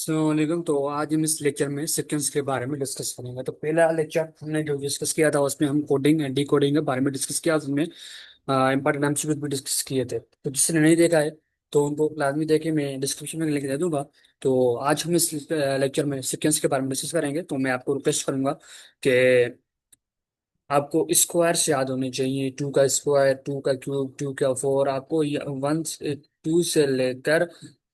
अस्सलाम। तो आज हम इस लेक्चर में सीक्वेंस के बारे में डिस्कस करेंगे। तो पहला लेक्चर हमने जो डिस्कस किया था उसमें हम कोडिंग एंड डिकोडिंग के बारे में डिस्कस किया। उसमें इंपॉर्टेंट एमसीक्यूज भी डिस्कस किए थे। तो जिसने नहीं देखा है तो उनको लाजमी देखे, मैं डिस्क्रिप्शन में लिंक दे दूंगा। तो आज हम इस लेक्चर में सीक्वेंस के बारे में डिस्कस करेंगे। तो मैं आपको रिक्वेस्ट करूंगा कि आपको स्क्वायर्स याद होने चाहिए। टू का स्क्वायर, टू का क्यूब, टू का फोर। आपको वन, टू से लेकर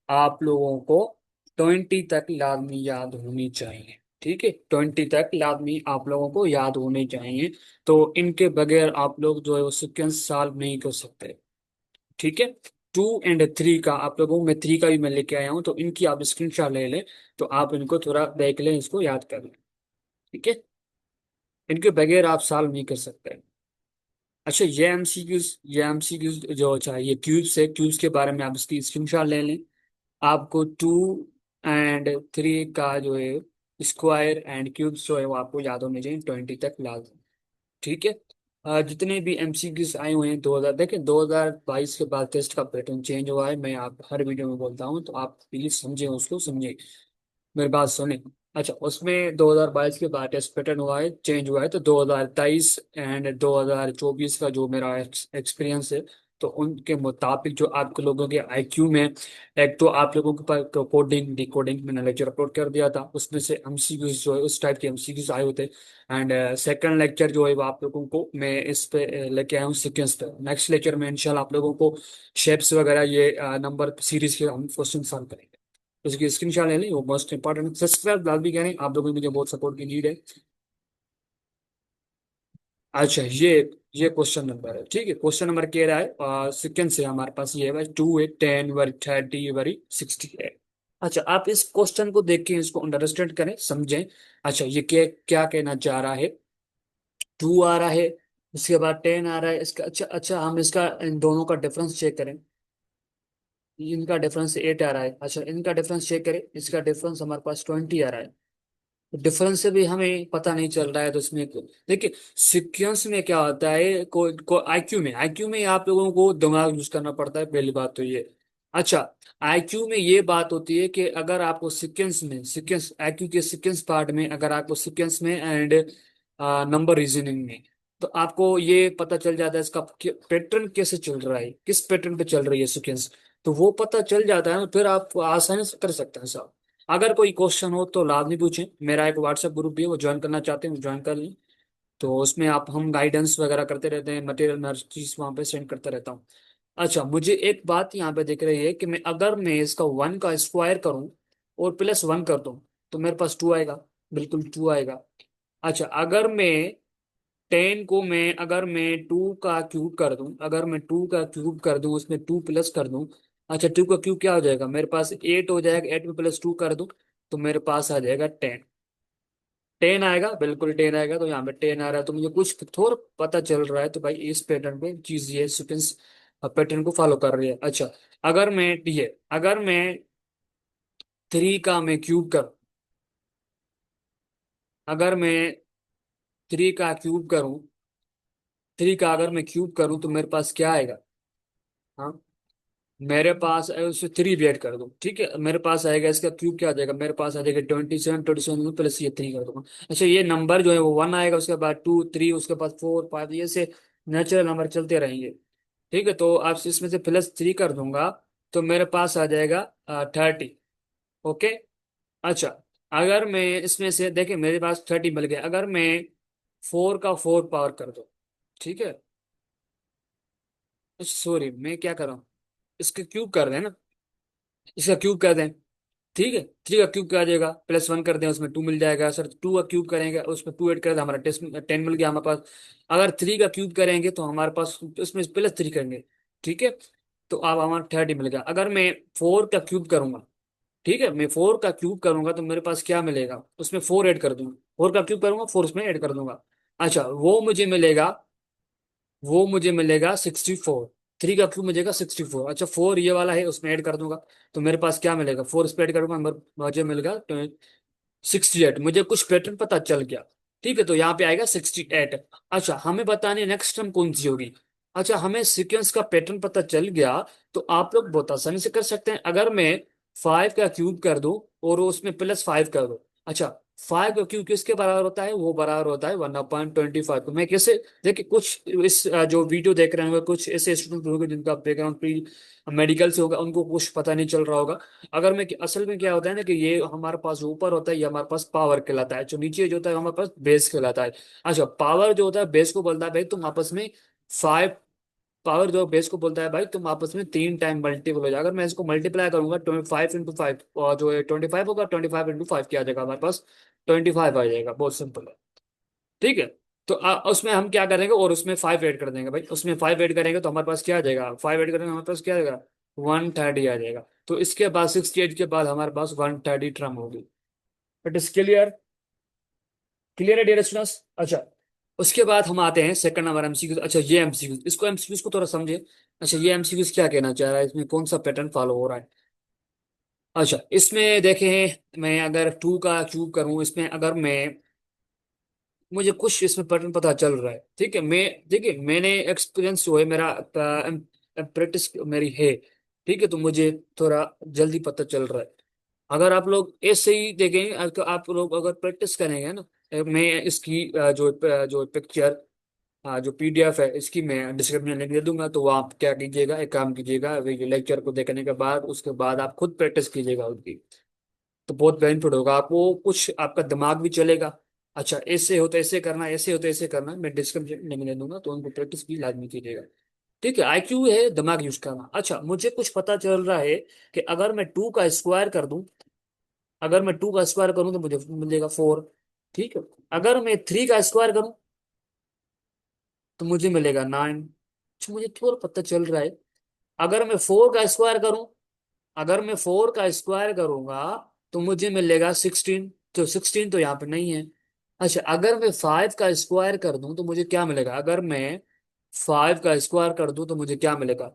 आप लोगों को 20 तक लाजमी याद होनी चाहिए। ठीक है, 20 तक लाजमी आप लोगों को याद होने चाहिए। तो इनके बगैर आप लोग जो है वो सिक्वेंस सॉल्व नहीं कर सकते। ठीक है। 2 और 3 का आप लोगों को, मैं 3 का भी मैं लेके आया हूँ, तो इनकी आप स्क्रीनशॉट ले लें। तो आप इनको थोड़ा देख लें, इसको याद कर लें। ठीक है, इनके बगैर आप सॉल्व नहीं कर सकते। अच्छा, ये एमसीक्यूज जो चाहिए क्यूब्स है, क्यूब्स के बारे में आप इसकी स्क्रीनशॉट ले लें। आपको 2 और 3 का जो है स्क्वायर एंड क्यूब्स जो है वो आपको याद होने चाहिए 20 तक लाजम। ठीक है। जितने भी एमसीक्यूज आए हुए हैं 2000, देखिए 2022 के बाद टेस्ट का पैटर्न चेंज हुआ है। मैं आप हर वीडियो में बोलता हूँ, तो आप प्लीज समझें, उसको समझें, मेरी बात सुने। अच्छा, उसमें 2022 के बाद टेस्ट पैटर्न हुआ है, चेंज हुआ है। तो 2023 एंड 2024 का जो मेरा एक्सपीरियंस है, तो उनके मुताबिक जो आपके लोगों के आईक्यू में, एक तो आप लोगों के पास कोडिंग डिकोडिंग मैंने लेक्चर अपलोड कर दिया था, उसमें से एमसीक्यूज जो है उस टाइप के एमसीक्यूज आए होते। एंड सेकंड लेक्चर जो है वो आप लोगों को मैं इस पे लेके आया हूँ सीक्वेंस पे। नेक्स्ट लेक्चर में इंशाल्लाह आप लोगों को शेप्स वगैरह, ये नंबर सीरीज के हम क्वेश्चन सॉल्व करेंगे। उसकी स्क्रीनशॉट ले लें, वो मोस्ट इंपॉर्टेंट। सब्सक्राइब लाल भी कह रहे हैं, आप लोगों की मुझे बहुत सपोर्ट की नीड है। अच्छा, ये क्वेश्चन नंबर है। ठीक है, क्वेश्चन नंबर कह रहा है सीक्वेंस है हमारे पास, ये है भाई 2 है, 10 वरी 30 वरी 60 है। अच्छा, आप इस क्वेश्चन को देख के इसको अंडरस्टैंड करें, समझें। अच्छा, ये क्या क्या कहना चाह रहा है। 2 आ रहा है, उसके बाद 10 आ रहा है इसका। अच्छा अच्छा, हम इसका इन दोनों का डिफरेंस चेक करें। इनका डिफरेंस 8 आ रहा है। अच्छा, इनका डिफरेंस चेक करें, इसका डिफरेंस हमारे पास 20 आ रहा है। डिफरेंस से भी हमें पता नहीं चल रहा है, तो इसमें देखिए सीक्वेंस में क्या होता है, को आईक्यू में आप लोगों को दिमाग यूज करना पड़ता है, पहली बात तो ये। अच्छा, आईक्यू में ये बात होती है कि अगर आपको सीक्वेंस आईक्यू के सीक्वेंस पार्ट में, अगर आपको सीक्वेंस में एंड नंबर रीजनिंग में, तो आपको ये पता चल जाता है इसका पैटर्न कैसे चल रहा है, किस पैटर्न पे चल रही है सीक्वेंस। तो वो पता चल जाता है, फिर आप आसानी से कर सकते हैं सब। अगर कोई क्वेश्चन हो तो लाजमी पूछें। मेरा एक व्हाट्सएप ग्रुप भी है, वो ज्वाइन करना चाहते हैं ज्वाइन कर लें। तो उसमें आप हम गाइडेंस वगैरह करते रहते हैं, मटेरियल मैं हर चीज वहाँ पे सेंड करता रहता हूँ। अच्छा, मुझे एक बात यहाँ पे दिख रही है कि अगर मैं इसका 1 का स्क्वायर करूँ और +1 कर दूँ, तो मेरे पास 2 आएगा। बिल्कुल 2 आएगा। अच्छा, अगर मैं 2 का क्यूब कर दूं, अगर मैं 2 का क्यूब कर दूं, उसमें 2 प्लस कर दूं। अच्छा, 2 का क्यूब क्या हो जाएगा, मेरे पास 8 हो जाएगा। 8 में +2 कर दूं, तो मेरे पास आ जाएगा 10। 10 आएगा, बिल्कुल 10 आएगा। तो यहाँ पे 10 आ रहा है, तो मुझे कुछ थोड़ा पता चल रहा है। तो भाई इस पैटर्न पे चीज, ये सीक्वेंस पैटर्न को फॉलो कर रही है। अच्छा, अगर मैं 3 का मैं क्यूब कर अगर मैं 3 का क्यूब करूं, 3 का अगर मैं क्यूब करूं, तो मेरे पास क्या आएगा। हाँ, मेरे पास उससे 3 भी ऐड कर दो, ठीक है, मेरे पास आएगा इसका क्यूब क्या आ जाएगा, मेरे पास आ जाएगा 27। 27 प्लस ये 3 कर दूंगा। अच्छा, ये नंबर जो है वो 1 आएगा, उसके बाद 2 3, उसके बाद 4 5, ये से नेचुरल नंबर चलते रहेंगे। ठीक है, तो आप इसमें से +3 कर दूंगा, तो मेरे पास आ जाएगा 30। ओके। अच्छा, अगर मैं इसमें से देखिए मेरे पास 30 मिल गया, अगर मैं 4 का 4 पावर कर दो। ठीक है, सॉरी मैं क्या कर रहा हूँ, इसके क्यूब कर रहे हैं ना, इसका क्यूब कर दें। ठीक है, 3 का क्यूब क्या आ जाएगा, +1 कर दें, उसमें 2 मिल जाएगा। सर 2 का क्यूब करेंगे, उसमें 2 ऐड कर दें, हमारा टेस्ट 10 मिल गया हमारे पास। अगर 3 का क्यूब करेंगे तो हमारे पास उसमें +3 करेंगे। ठीक है, तो अब हमारा 30 मिल गया। अगर मैं 4 का क्यूब करूंगा, ठीक है, मैं 4 का क्यूब करूंगा, तो मेरे पास क्या मिलेगा, उसमें 4 ऐड कर दूंगा। 4 का क्यूब करूंगा, 4 उसमें ऐड कर दूंगा। अच्छा, वो मुझे मिलेगा 64। 3 का क्यूब मिलेगा 64। अच्छा, 4 ये वाला है, उसमें ऐड कर दूंगा। तो मेरे पास क्या मिलेगा, 4 इस पे ऐड करूंगा, मुझे मिलेगा 68। मुझे कुछ पैटर्न पता चल गया। ठीक है, तो यहाँ पे आएगा 68। अच्छा, हमें बताने नेक्स्ट टर्म कौन सी होगी। अच्छा, हमें सीक्वेंस का पैटर्न पता चल गया, तो आप लोग बहुत आसानी से कर सकते हैं। अगर मैं फाइव का क्यूब कर दो और उसमें प्लस फाइव कर दो। अच्छा, फाइव का क्यूब किसके बराबर होता है? वो बराबर होता है 1/25। तो मैं कैसे, देखिए कुछ इस जो वीडियो देख रहे होंगे, कुछ ऐसे स्टूडेंट होंगे जिनका बैकग्राउंड प्री मेडिकल से होगा, उनको कुछ पता नहीं चल रहा होगा। अगर मैं, असल में क्या होता है ना कि ये हमारे पास जो ऊपर होता है ये हमारे पास पावर कहलाता है, जो नीचे जो होता है हमारे पास बेस कहलाता है। अच्छा, पावर जो होता है बेस को बोलता है भाई तुम आपस में फाइव, पावर जो बेस को बोलता है भाई तुम आपस में 3 टाइम मल्टीपल हो जाए। अगर मैं इसको मल्टीप्लाई करूंगा 25 × 5, और जो है 25 होगा, 25 × 5 क्या आ जाएगा हमारे पास? 25 आ जाएगा। बहुत सिंपल है। ठीक है। तो उसमें हम क्या करेंगे, और उसमें फाइव ऐड कर देंगे भाई, उसमें फाइव ऐड करेंगे तो हमारे पास क्या आ जाएगा? फाइव ऐड करेंगे हमारे पास क्या आ जाएगा? 130 आ जाएगा। तो इसके बाद 68 के बाद हमारे पास 130 टर्म होगी। It is clear? क्लियर है डियर स्टूडेंट्स? अच्छा, उसके बाद हम आते हैं सेकंड नंबर एमसीक्यू। अच्छा, ये एमसीक्यू, इसको एमसीक्यूज को थोड़ा समझे। अच्छा, ये एमसीक्यूज क्या कहना चाह रहा है, इसमें कौन सा पैटर्न फॉलो हो रहा है? अच्छा, इसमें देखें, मैं अगर टू का क्यूब करूं, इसमें अगर मैं, मुझे कुछ इसमें पैटर्न पता चल रहा है। ठीक है, मैं, देखिए मैंने एक्सपीरियंस जो है मेरा, प्रैक्टिस मेरी है। ठीक है, तो मुझे थोड़ा जल्दी पता चल रहा है। अगर आप लोग ऐसे ही देखेंगे, तो आप लोग अगर प्रैक्टिस करेंगे ना, मैं इसकी जो पिक्चर, हाँ जो पीडीएफ है इसकी मैं डिस्क्रिप्शन में लिंक दे दूंगा। तो वो आप क्या कीजिएगा, एक काम कीजिएगा, लेक्चर को देखने के बाद उसके बाद आप खुद प्रैक्टिस कीजिएगा उसकी। तो बहुत बेनिफिट होगा आपको, कुछ आपका दिमाग भी चलेगा। अच्छा, ऐसे होता ऐसे करना, ऐसे होता ऐसे करना, मैं डिस्क्रिप्शन लिंक दे दूंगा, तो उनको प्रैक्टिस भी लाजमी कीजिएगा। ठीक है, आईक्यू है दिमाग यूज करना। अच्छा, मुझे कुछ पता चल रहा है कि अगर मैं टू का स्क्वायर कर दूं, अगर मैं टू का स्क्वायर करूं तो मुझे मिलेगा 4। ठीक है, अगर मैं थ्री का स्क्वायर करूं तो मुझे मिलेगा 9। मुझे थोड़ा पता चल रहा है। अगर मैं फोर का स्क्वायर करूं, अगर मैं फोर का स्क्वायर करूंगा तो मुझे मिलेगा 16। तो 16 तो यहाँ पे नहीं है। अच्छा, अगर मैं फाइव का स्क्वायर कर दूं तो मुझे क्या मिलेगा? अगर मैं फाइव का स्क्वायर कर दूं तो मुझे क्या मिलेगा?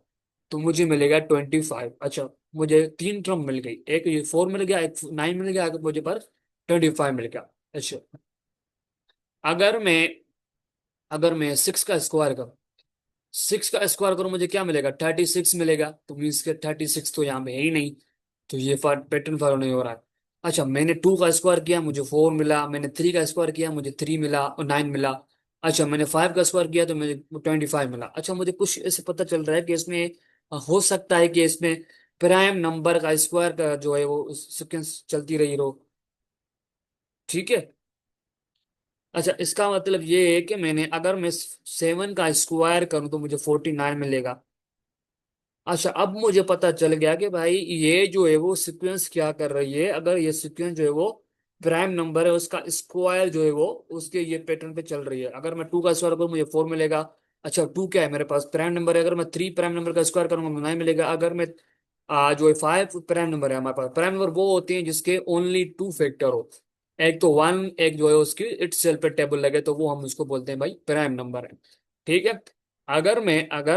तो मुझे मिलेगा 25। अच्छा, मुझे तीन टर्म मिल गई, एक ये 4 मिल गया, एक 9 मिल गया, आगे मुझे पर 25 मिल गया। अच्छा, अगर मैं अगर मैं सिक्स का स्क्वायर करूं, सिक्स का स्क्वायर करो मुझे क्या मिलेगा? 36 मिलेगा। तो मीन्स के 36 तो यहाँ पे है ही नहीं। तो ये पैटर्न फॉलो नहीं हो रहा है। अच्छा, मैंने टू का स्क्वायर किया मुझे 4 मिला, मैंने थ्री का स्क्वायर किया मुझे 3 मिला और 9 मिला। अच्छा, मैंने फाइव का स्क्वायर किया तो मुझे 25 मिला। अच्छा, मुझे कुछ ऐसे पता चल रहा है कि इसमें हो सकता है कि इसमें प्राइम नंबर का स्क्वायर का जो है वो सीक्वेंस चलती रही रो। ठीक है। अच्छा, इसका मतलब ये है कि मैंने, अगर मैं 7 का स्क्वायर करूं तो मुझे 49 मिलेगा। अच्छा, अब मुझे पता चल गया कि भाई ये जो है वो सीक्वेंस क्या कर रही है। अगर ये सीक्वेंस जो है वो प्राइम नंबर है, उसका स्क्वायर जो है वो उसके ये पैटर्न पे चल रही है। अगर मैं टू का स्क्वायर करूँ मुझे 4 मिलेगा। अच्छा, टू क्या है मेरे पास? प्राइम नंबर है। अगर मैं थ्री प्राइम नंबर का स्क्वायर करूंगा मुझे 9 मिलेगा। अगर मैं जो है फाइव प्राइम नंबर है हमारे पास, प्राइम नंबर वो होते हैं जिसके ओनली टू फैक्टर हो। एक तो वन, एक जो है उसकी इट्स सेल्फ पे टेबल लगे, तो वो हम उसको बोलते हैं भाई प्राइम नंबर है। ठीक है। अगर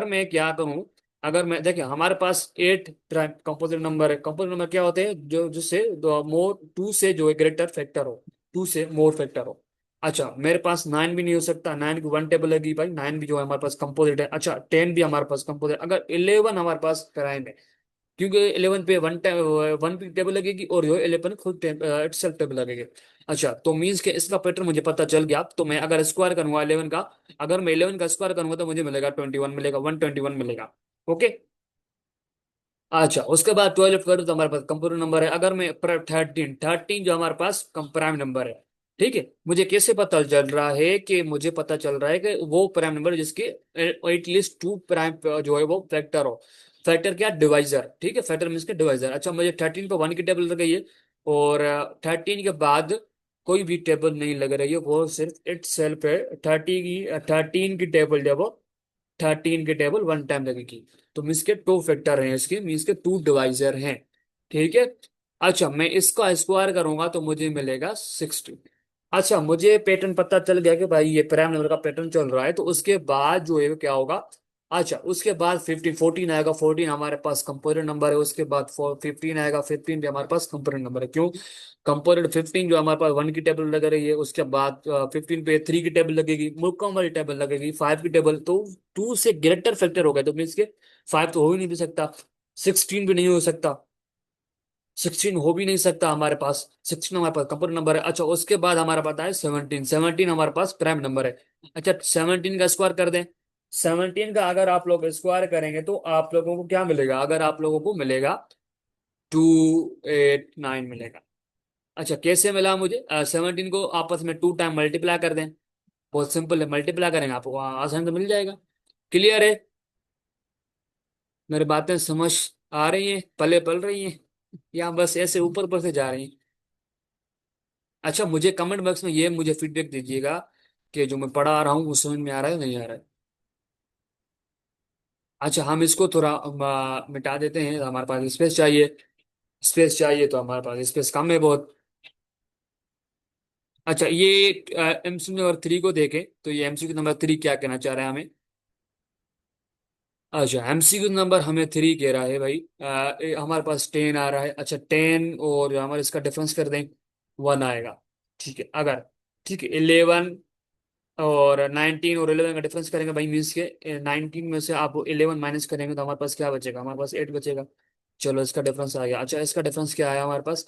मैं क्या करूं, अगर मैं देखिए हमारे पास एट कंपोजिट नंबर है। कंपोजिट नंबर क्या होते हैं? जो जिससे मोर टू से जो है ग्रेटर फैक्टर हो, टू से मोर फैक्टर हो। अच्छा, मेरे पास 9 भी नहीं हो सकता, 9 की वन टेबल लगेगी भाई, 9 भी जो है हमारे पास कंपोजिट है। अच्छा, 10 भी हमारे पास कंपोजिट, अगर 11 हमारे पास प्राइम है, क्योंकि 11 पे वन की टेबल लगेगी और जो 11 खुद इटसेल्फ टेबल लगेगी। अच्छा, तो मीन्स के इसका पैटर्न मुझे पता चल गया। तो मैं अगर स्क्वायर करूंगा 11 का, अगर मैं 11 का स्क्वायर करूंगा तो मुझे मिलेगा 21 मिलेगा, 121 मिलेगा। ओके। अच्छा, उसके बाद 12 करूँ तो हमारे पास कंप्यूटर नंबर है। अगर मैं 13, 13 जो हमारे पास प्राइम नंबर है। ठीक है, मुझे कैसे पता चल रहा है कि, मुझे पता चल रहा है कि वो प्राइम नंबर जिसके एटलीस्ट टू प्राइम जो है वो फैक्टर हो। फैक्टर क्या? डिवाइजर। ठीक है, फैक्टर मीन्स के डिवाइजर। अच्छा, मुझे 13 पे वन की टेबल लग गई है, और 13 के बाद कोई भी टेबल नहीं लग रही है, वो सिर्फ इट सेल्फ है। 13 की टेबल जब 13 के टेबल वन टाइम लगेगी। तो मीन्स के टू फैक्टर हैं इसके, मीन्स के टू डिवाइजर हैं। ठीक है। अच्छा, मैं इसका स्क्वायर करूंगा तो मुझे मिलेगा 60। अच्छा, मुझे पैटर्न पता चल गया कि भाई ये प्राइम नंबर का पैटर्न चल रहा है, तो उसके बाद जो है वो क्या होगा? अच्छा, उसके बाद 15, 14 आएगा। 14 हमारे पास कंपोनेंट नंबर है। उसके बाद 15 आएगा। 15 भी हमारे पास कंपोनेंट नंबर है। क्यों? कंपोनेंट 15 जो हमारे पास वन की टेबल लग रही है, उसके बाद 15 पे थ्री की टेबल लगेगी, मुक्कम वाली टेबल लगेगी, फाइव की टेबल। तो टू से ग्रेटर फैक्टर हो गया, तो मीन्स के फाइव तो हो ही नहीं भी सकता, 16 भी नहीं हो सकता, 16 हो भी नहीं सकता हमारे पास, 16 हमारे पास कंप्यूटर नंबर है। अच्छा उसके बाद हमारे पास है 17, 17 हमारे पास प्राइम नंबर है। अच्छा 17 का स्क्वायर कर दें। 17 का अगर आप लोग स्क्वायर करेंगे तो आप लोगों को क्या मिलेगा, अगर आप लोगों को मिलेगा 289 मिलेगा। अच्छा कैसे मिला मुझे, 17 को आपस में 2 टाइम मल्टीप्लाई कर दें। बहुत सिंपल है, मल्टीप्लाई करेंगे आपको आसान से मिल जाएगा। क्लियर है, मेरी बातें समझ आ रही हैं, पले पल रही हैं, या बस ऐसे ऊपर ऊपर से जा रही हैं। अच्छा मुझे कमेंट बॉक्स में ये मुझे फीडबैक दीजिएगा कि जो मैं पढ़ा रहा हूँ वो समझ में आ रहा है नहीं आ रहा है। अच्छा हम इसको थोड़ा मिटा देते हैं, हमारे पास स्पेस चाहिए। स्पेस चाहिए तो हमारे पास स्पेस कम है बहुत। अच्छा ये एमसीक्यू नंबर 3 को देखें तो ये एमसीक्यू नंबर 3 क्या कहना चाह रहा है हमें। अच्छा एमसीक्यू नंबर हमें 3 कह रहा है भाई, हमारे पास 10 आ रहा है। अच्छा 10 और हमारे इसका डिफरेंस कर दें, 1 आएगा। ठीक है अगर, ठीक है 11 और 19 और 11 का डिफरेंस करेंगे भाई, मीन्स के 19 में से आप 11 माइनस करेंगे तो हमारे पास क्या बचेगा, हमारे पास 8 बचेगा। चलो इसका डिफरेंस आ गया। अच्छा इसका डिफरेंस क्या आया हमारे पास।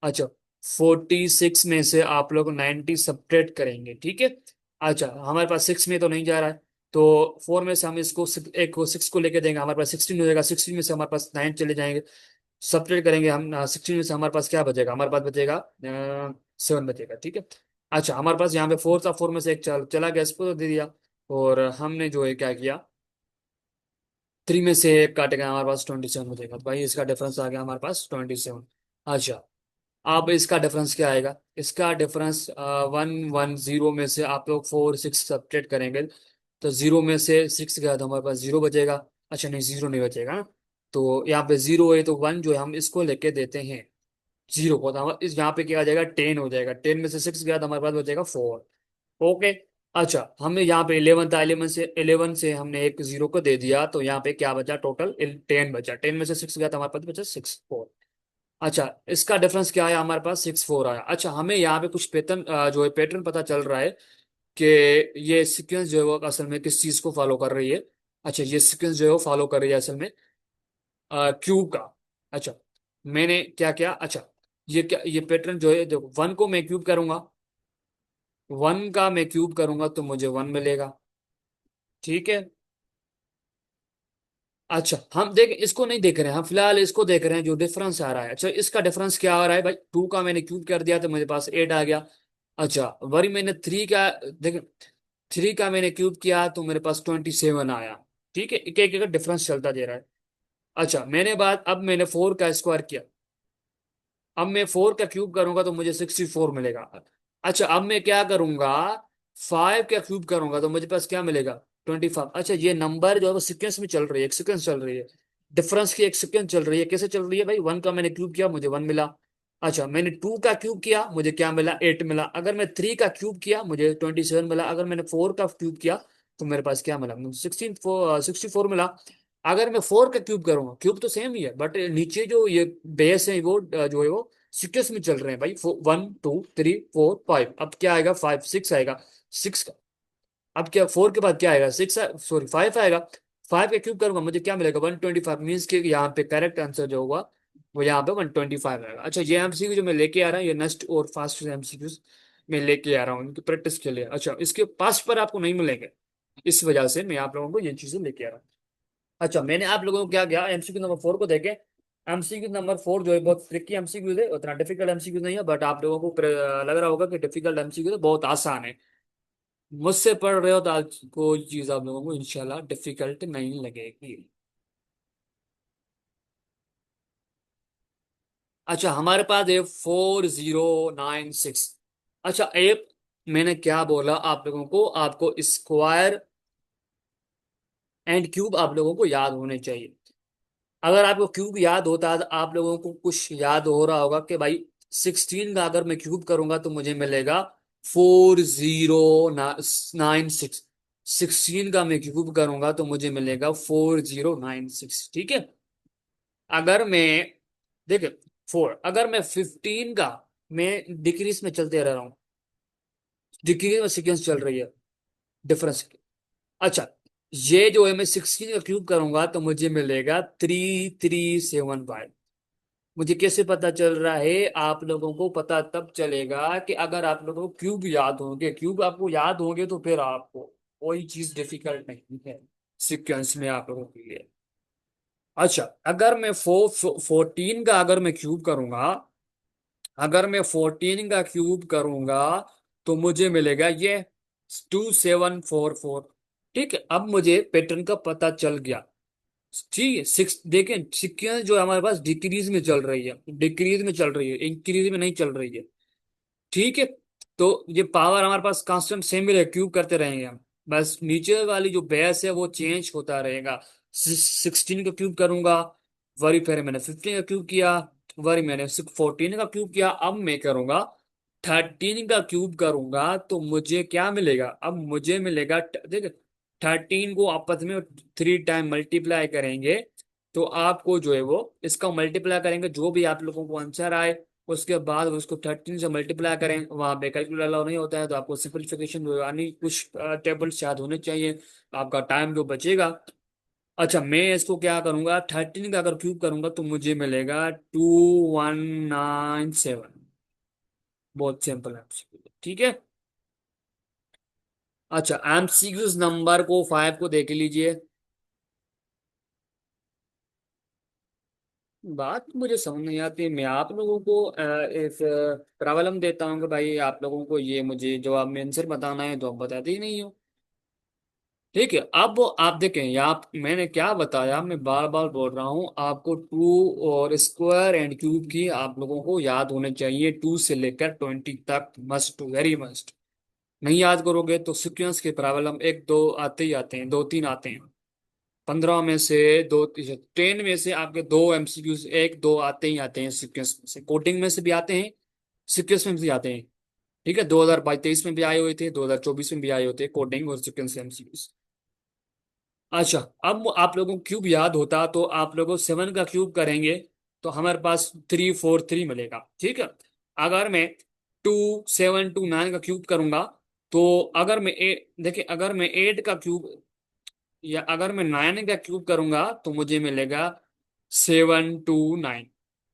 अच्छा 46 में से आप लोग 90 सब्ट्रैक्ट करेंगे, ठीक है। अच्छा हमारे पास 6 में तो नहीं जा रहा है, तो 4 में से हम इसको एक को 6 को लेके देंगे, हमारे पास 16 हो जाएगा। 16 में से हमारे पास 9 चले जाएंगे, सब्ट्रैक्ट करेंगे हम 16 में से हमारे पास क्या बचेगा, हमारे पास बचेगा 7 बचेगा, ठीक है। अच्छा हमारे पास यहाँ पे 4 था, 4 में से एक चला गया, इसको तो दे दिया। और हमने जो है क्या किया, 3 में से एक काटेगा, हमारे पास 27 बचेगा। तो भाई इसका डिफरेंस आ गया हमारे पास 27। अच्छा अब इसका डिफरेंस क्या आएगा, इसका डिफरेंस 110 में से आप लोग 4 6 सब्ट्रैक्ट करेंगे तो 0 में से 6 गया तो हमारे पास 0 बचेगा। अच्छा नहीं 0 नहीं बचेगा ना, तो यहाँ पे 0 है तो 1 जो है हम इसको लेके देते हैं 0 को, तो इस यहाँ पे क्या आ जाएगा 10 हो जाएगा। 10 में से 6 गया तो हमारे पास बचेगा 4। ओके। अच्छा हमने यहाँ पे 11 था, 11 से हमने एक 0 को दे दिया तो यहाँ पे क्या बचा, टोटल 10 बचा। 10 में से 6 गया तो हमारे पास बचा 6 4। अच्छा इसका डिफरेंस क्या आया, हमारे पास 6 4 आया। अच्छा हमें यहाँ पे कुछ पैटर्न जो है पैटर्न पता चल रहा है कि ये सीक्वेंस जो है वो असल में किस चीज को फॉलो कर रही है। अच्छा ये सीक्वेंस जो है वो फॉलो कर रही है असल में क्यूब का। अच्छा मैंने क्या किया, अच्छा ये क्या, ये पैटर्न जो है देखो, 1 को मैं क्यूब करूंगा, 1 का मैं क्यूब करूंगा तो मुझे 1 मिलेगा, ठीक है। अच्छा हम देख इसको नहीं देख रहे हैं, हम फिलहाल इसको देख रहे हैं जो डिफरेंस आ रहा है। अच्छा इसका डिफरेंस क्या आ रहा है भाई, 2 का मैंने क्यूब कर दिया तो मेरे पास 8 आ गया। अच्छा वरी मैंने 3 का देख, 3 का मैंने क्यूब किया तो मेरे पास 27 आया। ठीक है एक एक एक डिफरेंस चलता दे रहा है। अच्छा मैंने बात, अब मैंने 4 का स्क्वायर किया, अब मैं 4 का क्यूब करूंगा तो मुझे 64 मिलेगा। अच्छा अब मैं क्या करूंगा, 5 का क्यूब करूंगा तो मुझे पास क्या मिलेगा, 25। अच्छा ये नंबर जो है वो सीक्वेंस में चल रही है, एक सीक्वेंस चल रही है, डिफरेंस की एक सीक्वेंस चल रही है। कैसे चल रही है भाई, 1 का मैंने क्यूब किया मुझे 1 मिला। अच्छा मैंने 2 का क्यूब किया मुझे क्या मिला, 8 मिला। अगर मैं 3 का क्यूब किया मुझे 27 मिला। अगर मैंने 4 का क्यूब किया तो मेरे पास क्या मिला, 64 मिला। अगर मैं 4 का क्यूब करूंगा, क्यूब तो सेम ही है बट नीचे जो ये बेस है वो जो है वो सीक्वेंस में चल रहे हैं भाई, 1 2 3 4 5। अब क्या आएगा, 5 6 आएगा। 6 का, अब क्या 4 के बाद क्या आएगा, 6 सॉरी 5 आएगा। 5 का क्यूब करूंगा मुझे क्या मिलेगा, 125। मीन्स के यहाँ पे करेक्ट आंसर जो होगा वो यहाँ पे 125 आएगा। अच्छा ये एमसीक्यू जो मैं लेके आ रहा हूँ ये नेक्स्ट और फास्ट एमसीक्यू मैं लेके आ रहा हूँ इनकी प्रैक्टिस के लिए। अच्छा इसके पास पर आपको नहीं मिलेंगे, इस वजह से मैं आप लोगों को ये चीजें लेके आ रहा हूँ। अच्छा मैंने आप लोगों को क्या किया, एमसीक्यू नंबर 4 को देखे। एमसीक्यू नंबर 4 जो है बहुत ट्रिकी एमसीक्यू है, उतना डिफिकल्ट एमसीक्यू नहीं है, बट आप लोगों को लग रहा होगा कि डिफिकल्ट एमसीक्यू है, बहुत आसान है। मुझसे पढ़ रहे हो तो आज कोई चीज आप लोगों को इंशाल्लाह डिफिकल्ट नहीं लगेगी। अच्छा हमारे पास है 4096। अच्छा एक, मैंने क्या बोला आप लोगों को, आपको स्क्वायर एंड क्यूब आप लोगों को याद होने चाहिए। अगर आपको क्यूब याद होता है तो आप लोगों को कुछ याद हो रहा होगा कि भाई 16 का अगर मैं क्यूब करूंगा तो मुझे मिलेगा 4096। 16 का मैं क्यूब करूंगा तो मुझे मिलेगा 4096, ठीक है। अगर मैं देखिए 4, अगर मैं 15 का, मैं डिक्रीज में चलते रह रहा हूँ, डिक्रीज में सीक्वेंस चल रही है, डिफरेंस। अच्छा ये जो है मैं 16 का क्यूब करूंगा तो मुझे मिलेगा 3375। मुझे कैसे पता चल रहा है? आप लोगों को पता तब चलेगा कि अगर आप लोगों को क्यूब याद होंगे, क्यूब आपको याद होंगे तो फिर आपको कोई चीज डिफिकल्ट नहीं है सीक्वेंस में आप लोगों के लिए। अच्छा, अगर मैं 14 का अगर मैं क्यूब करूंगा, अगर मैं 14 का क्यूब करूंगा तो मुझे मिलेगा ये 2744। ठीक है, अब मुझे पैटर्न का पता चल गया। ठीक है, सिक्स देखें, सीक्वेंस जो हमारे पास डिक्रीज में चल रही है, डिक्रीज में चल रही है, इंक्रीज में नहीं चल रही है। ठीक है, तो ये पावर हमारे पास कांस्टेंट सेम ही रहे, क्यूब करते रहेंगे हम। बस नीचे वाली जो बेस है वो चेंज होता रहेगा। 16 का क्यूब करूंगा, वरी फिर मैंने 15 का क्यूब किया, वरी मैंने 14 का क्यूब किया, अब मैं करूंगा 13 का क्यूब करूंगा तो मुझे क्या मिलेगा? अब मुझे मिलेगा देख, 13 को आपस में 3 टाइम मल्टीप्लाई करेंगे तो आपको जो है वो इसका मल्टीप्लाई करेंगे, जो भी आप लोगों को आंसर आए उसके बाद उसको 13 से मल्टीप्लाई करें। वहां पे कैलकुलेटर अलाउ नहीं होता है तो आपको सिंपलीफिकेशन यानी कुछ टेबल्स याद होने चाहिए, आपका टाइम जो बचेगा। अच्छा, मैं इसको क्या करूंगा, 13 का अगर क्यूब करूंगा तो मुझे मिलेगा 2197। बहुत सिंपल है। ठीक है। अच्छा, एमसीक्यूज नंबर को 5 को देख लीजिए। बात मुझे समझ नहीं आती, मैं आप लोगों को एक प्रॉब्लम देता हूँ कि भाई आप लोगों को ये मुझे जवाब में आंसर बताना है तो आप बताते ही नहीं हो। ठीक है, अब आप देखें यहाँ मैंने क्या बताया, मैं बार बार बोल रहा हूँ आपको टू और स्क्वायर एंड क्यूब की आप लोगों को याद होने चाहिए, 2 से लेकर 20 तक, मस्ट वेरी मस्ट। नहीं याद करोगे तो सीक्वेंस के प्रॉब्लम एक दो आते ही आते हैं, 2 3 आते हैं। 15 में से 10 में से आपके 2 एमसीक्यूज एक दो आते ही आते हैं सीक्वेंस में से, कोडिंग में से भी आते हैं, सीक्वेंस में भी आते हैं। ठीक है, 2022 में भी आए हुए थे, 2024 में भी आए होते कोडिंग और सीक्वेंस एमसीक्यूज। अच्छा, अब आप लोगों को क्यूब याद होता तो आप लोगों 7 का क्यूब करेंगे तो हमारे पास 343 मिलेगा। ठीक है, अगर मैं 2729 का क्यूब करूंगा तो अगर मैं देखिए, अगर मैं 8 का क्यूब या अगर मैं 9 का क्यूब करूंगा तो मुझे मिलेगा 729।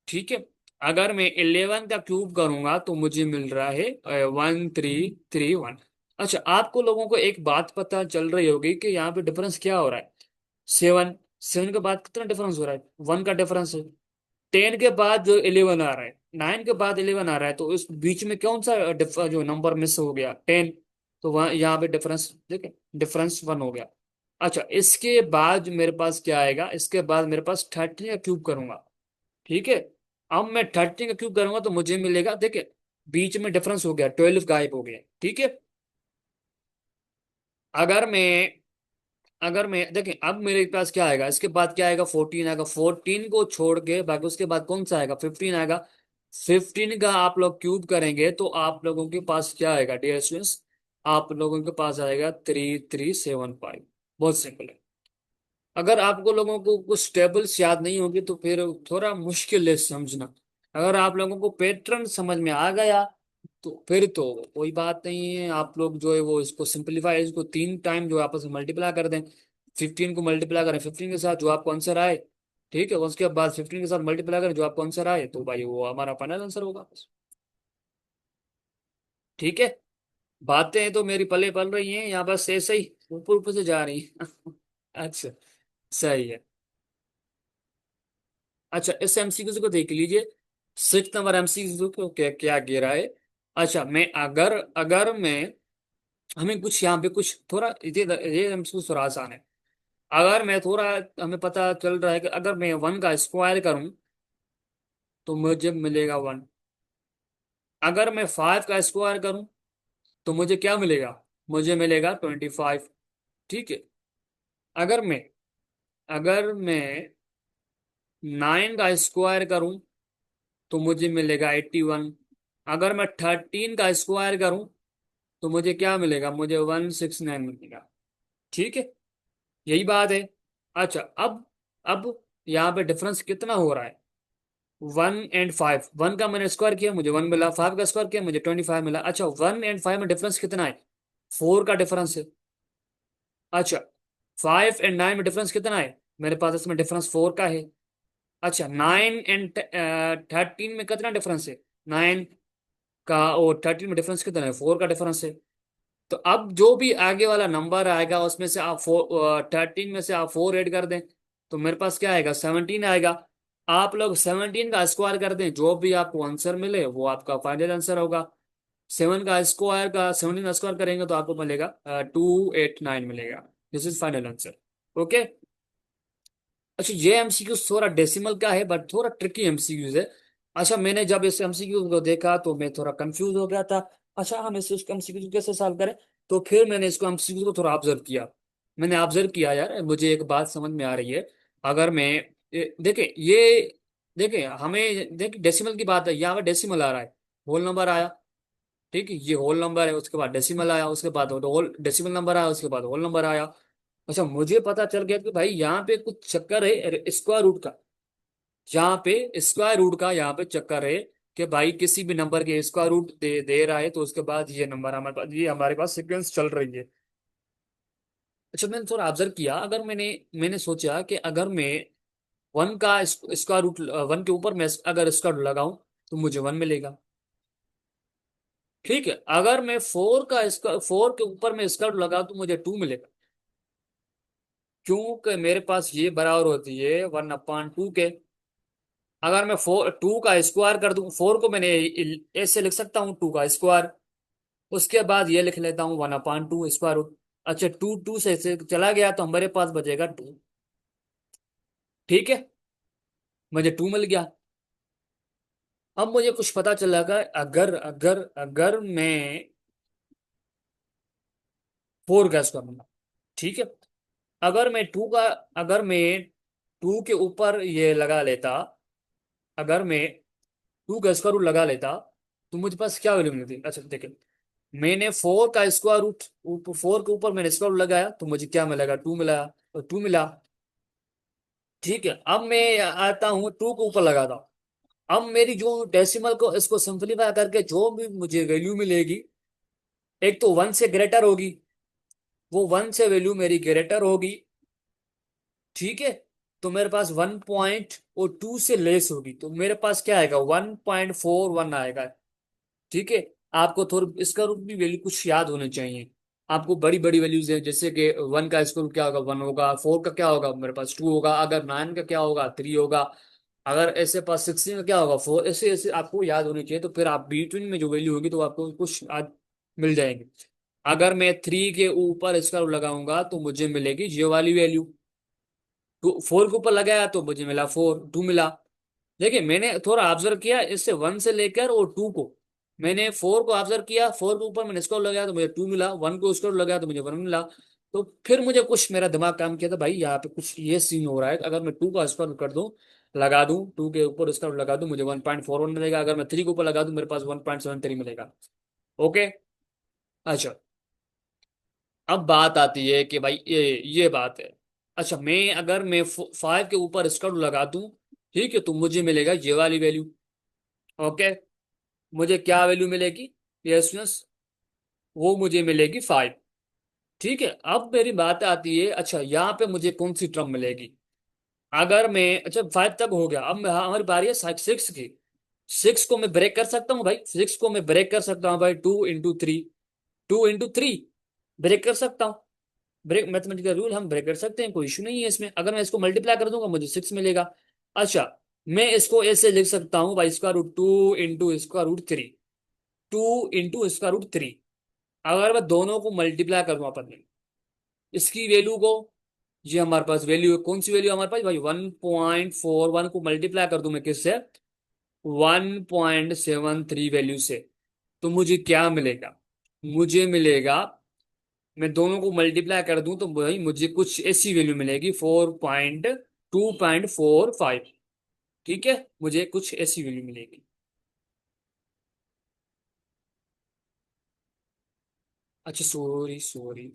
ठीक है, अगर मैं 11 का क्यूब करूंगा तो मुझे मिल रहा है 1331। अच्छा, आपको लोगों को एक बात पता चल रही होगी कि यहाँ पे डिफरेंस क्या हो रहा है। 7 के बाद कितना डिफरेंस हो रहा है? 1 का डिफरेंस है। 10 के बाद जो 11 आ रहा है, 9 के बाद 11 आ रहा है, तो इस बीच में कौन सा जो नंबर मिस हो गया? 10। तो वहाँ यहाँ पे डिफरेंस देखे, डिफरेंस 1 हो गया। अच्छा, इसके बाद मेरे पास क्या आएगा, इसके बाद मेरे पास 13 का क्यूब करूंगा। ठीक है, अब मैं 13 का क्यूब करूंगा तो मुझे मिलेगा, देखिए बीच में डिफरेंस हो गया, 12 गायब हो गया। ठीक है, अगर मैं अगर मैं देखिए, अब मेरे पास क्या आएगा, इसके बाद क्या आएगा, 14 आएगा, 14 को छोड़ के बाकी उसके बाद कौन सा आएगा, 15 आएगा। 15 का आप लोग क्यूब करेंगे तो आप लोगों के पास क्या आएगा डियर स्टूडेंट्स, आप लोगों के पास आएगा 3375। बहुत सिंपल है। अगर आपको लोगों को कुछ टेबल्स याद नहीं होगी तो फिर थोड़ा मुश्किल है समझना। अगर आप लोगों को पैटर्न समझ में आ गया तो फिर तो कोई बात नहीं है, आप लोग जो है वो इसको सिंपलीफाई, इसको 3 टाइम जो आपस में मल्टीप्लाई कर दें। 15 को मल्टीप्लाई करें 15 के साथ जो आपको आंसर आए, ठीक है, उसके बाद 15 के साथ मल्टीप्लाई करें जो आपको आंसर आए, तो भाई वो हमारा फाइनल आंसर होगा। ठीक है, बातें तो मेरी पले पल रही हैं यहाँ, बस ऐसे ही ऊपर ऊपर से जा रही हैं। अच्छा, सही है। अच्छा, इस एमसीक्यू को देख लीजिए। 6 नंबर एमसीक्यू को क्या क्या कह रहा है। अच्छा, मैं अगर अगर मैं हमें कुछ यहाँ पे कुछ थोड़ा ये एमसीक्यू थोड़ा आसान है। अगर मैं थोड़ा हमें पता चल रहा है कि अगर मैं 1 का स्क्वायर करूं तो मुझे मिलेगा 1। अगर मैं 5 का स्क्वायर करूं तो मुझे क्या मिलेगा? मुझे मिलेगा 25। ठीक है, अगर मैं अगर मैं 9 का स्क्वायर करूं तो मुझे मिलेगा 81। अगर मैं 13 का स्क्वायर करूं तो मुझे क्या मिलेगा? मुझे 169 मिलेगा। ठीक है, यही बात है। अच्छा, अब यहाँ पे डिफरेंस कितना हो रहा है? 1 एंड 5, 1 का मैंने स्क्वायर किया मुझे 1 मिला, 5 का स्क्वायर किया मुझे 25 मिला। अच्छा, 1 एंड 5 में डिफरेंस कितना है? 4 का डिफरेंस है। अच्छा, 5 एंड 9 में डिफरेंस कितना है? मेरे पास इसमें डिफरेंस 4 का है। अच्छा, 9 एंड 13 में कितना डिफरेंस है? 9 का और 13 में डिफरेंस कितना है? 4 का डिफरेंस है। तो अब जो भी आगे वाला नंबर आएगा उसमें से आप 13 में से आप 4 ऐड कर दें, तो मेरे पास क्या आएगा? 17 आएगा। आप लोग 17 का स्क्वायर कर दें, जो भी आपको आंसर मिले वो आपका फाइनल आंसर होगा। 17 का स्क्वायर करेंगे तो आपको मिलेगा 289 मिलेगा। This is final answer. Okay. अच्छा, ये एमसीक्यू थोड़ा डेसिमल का है बट थोड़ा ट्रिकी एमसीक्यूज है। अच्छा, मैंने जब इस एमसीक्यू को देखा तो मैं थोड़ा कंफ्यूज हो गया था। अच्छा, हम इस एमसीक्यू को कैसे सॉल्व करें? तो फिर मैंने इसको एमसीक्यू को थोड़ा ऑब्जर्व किया। मैंने ऑब्जर्व किया यार, मुझे एक बात समझ में आ रही है। अगर मैं देखिए हमें देखिए डेसिमल की बात है, यहाँ पे डेसिमल आ रहा है, होल नंबर आया। ठीक है, ये होल नंबर है, उसके बाद डेसिमल आया, उसके बाद होल डेसिमल नंबर आया, उसके बाद होल नंबर आया। अच्छा, मुझे पता चल गया कि भाई यहाँ पे कुछ चक्कर है स्क्वायर रूट का। यहाँ पे चक्कर है कि भाई किसी भी नंबर के स्क्वायर रूट दे रहा है, तो उसके बाद ये नंबर हमारे पास सीक्वेंस चल रही है। अच्छा, मैंने थोड़ा ऑब्जर्व किया। अगर मैंने सोचा कि अगर मैं वन का स्क्वायर रूट, वन के ऊपर मैं अगर स्क्वायर रूट लगाऊं तो मुझे वन मिलेगा। ठीक है, अगर मैं फोर के ऊपर मैं स्क्वायर रूट लगाऊं तो मुझे टू मिलेगा। क्योंकि मेरे पास ये बराबर होती है 1/2 के। अगर मैं टू का स्क्वायर कर दूं, फोर को मैंने ऐसे लिख सकता हूँ, टू का स्क्वायर। उसके बाद ये लिख लेता हूँ 1/2 स्क्वायर रूट। अच्छा, टू टू से चला गया तो हमारे पास बचेगा टू। ठीक है, मुझे टू मिल गया। अब मुझे कुछ पता चला कि अगर अगर अगर मैं फोर का स्क्वायर बना, ठीक है, अगर मैं टू का अगर मैं टू के ऊपर ये लगा लेता, अगर मैं टू का स्क्वायर रूट लगा लेता तो मुझे पास क्या वैल्यू मिलती? अच्छा देखिए, मैंने फोर का स्क्वायर रूट, फोर के ऊपर मैंने स्क्वायर रूट लगाया तो मुझे क्या मिलेगा? टू मिला। तो टू मिला। ठीक है, अब मैं आता हूँ टू के ऊपर लगाता हूँ। अब मेरी जो डेसिमल को इसको सिंपलीफाई करके जो भी मुझे वैल्यू मिलेगी, एक तो वन से ग्रेटर होगी, वो वन से वैल्यू मेरी ग्रेटर होगी। ठीक है, तो मेरे पास 1 पॉइंट और टू से लेस होगी, तो मेरे पास क्या आएगा? 1.41 आएगा। ठीक है, आपको थोड़ी इसका रूप भी वैल्यू कुछ याद होने चाहिए। आपको बड़ी बड़ी वैल्यूज है, जैसे कि वन का स्क्वायर रूट क्या होगा? वन होगा। फोर का क्या होगा? मेरे पास टू होगा। अगर नाइन का क्या होगा? थ्री होगा। अगर ऐसे पास 16 का क्या होगा? फोर। ऐसे ऐसे आपको याद होनी चाहिए, तो फिर आप बिटवीन में जो वैल्यू होगी तो आपको कुछ आज मिल जाएंगे। अगर मैं थ्री के ऊपर इसका लगाऊंगा तो मुझे मिलेगी ये वाली वैल्यू। टू फोर के ऊपर लगाया तो मुझे मिला फोर, टू मिला। देखिए, मैंने थोड़ा ऑब्जर्व किया इससे वन से लेकर और टू को। मैंने फोर को ऑब्जर्व किया, फोर के ऊपर मैंने स्कोर लगाया तो मुझे टू मिला, वन को स्कोर लगाया तो मुझे वन मिला। तो फिर मुझे कुछ मेरा दिमाग काम किया था, भाई यहाँ पे कुछ ये सीन हो रहा है। अगर मैं टू का स्कोर कर दूं, लगा दूं, टू के ऊपर स्कोर लगा दूं, मुझे 1.41 मिलेगा। अगर मैं थ्री के ऊपर लगा दूं, मेरे पास 1.73 मिलेगा। ओके। अच्छा, अब बात आती है कि भाई ये बात है। अच्छा, अगर मैं फाइव के ऊपर स्कोर लगा दूं, ठीक है, तो मुझे मिलेगा ये वाली वैल्यू। ओके, मुझे क्या वैल्यू मिलेगी? यस यस, वो मुझे मिलेगी फाइव। ठीक है, अब मेरी बात आती है, अच्छा यहाँ पे मुझे कौन सी टर्म मिलेगी? अगर मैं, अच्छा फाइव तक हो गया, अब हमारी बारी है सिक्स की। सिक्स को मैं ब्रेक कर सकता हूँ भाई, सिक्स को मैं ब्रेक कर सकता हूँ भाई, 2 इंटू 3। 2 इंटू 3 ब्रेक कर सकता हूँ। ब्रेक मैथमेटिकल रूल, हम ब्रेक कर सकते हैं, कोई इशू नहीं है इसमें। अगर मैं इसको मल्टीप्लाई कर दूंगा मुझे सिक्स मिलेगा। अच्छा, मैं इसको ऐसे लिख सकता हूँ भाई, square root 2 into square root 3। 2 into square root 3। अगर मैं दोनों को मल्टीप्लाई करूँ अपन में, इसकी वैल्यू को, ये हमारे पास वैल्यू है, कौन सी वैल्यू हमारे पास भाई? 1.41 को मल्टीप्लाई कर दूं मैं किससे? 1.73 वैल्यू से, तो मुझे क्या मिलेगा? मुझे मिलेगा, मैं दोनों को मल्टीप्लाई कर दूं तो भाई मुझे कुछ ऐसी वैल्यू मिलेगी, 2.45। ठीक है, मुझे कुछ ऐसी वैल्यू मिलेगी। अच्छा, सॉरी सॉरी।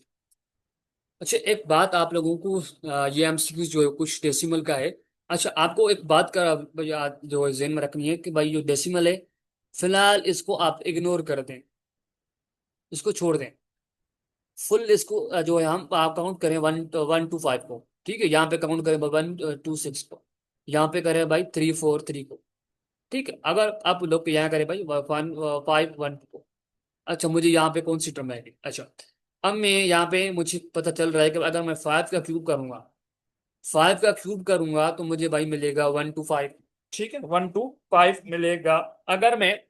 अच्छा, एक बात आप लोगों को, ये एमसीक्यू जो है कुछ डेसिमल का है। अच्छा, आपको एक बात का याद जो है ज़हन में रखनी है कि भाई जो डेसिमल है, फिलहाल इसको आप इग्नोर कर दें, इसको छोड़ दें। फुल इसको जो है हम आप काउंट करें 1 1 to 5 को। ठीक है, यहाँ पे काउंट करें 1 to 6 को। यहाँ पे करें भाई 3 4 3 को। ठीक है, अगर आप लोग यहाँ करें भाई 1 5 1 2। अच्छा, मुझे यहाँ पे कौन सी टर्म आएगी? अच्छा, अब मैं यहाँ पे मुझे पता चल रहा है कि अगर मैं 5 का क्यूब करूंगा तो मुझे भाई मिलेगा 1 2 5। ठीक है, 1 2 5 मिलेगा। अगर मैं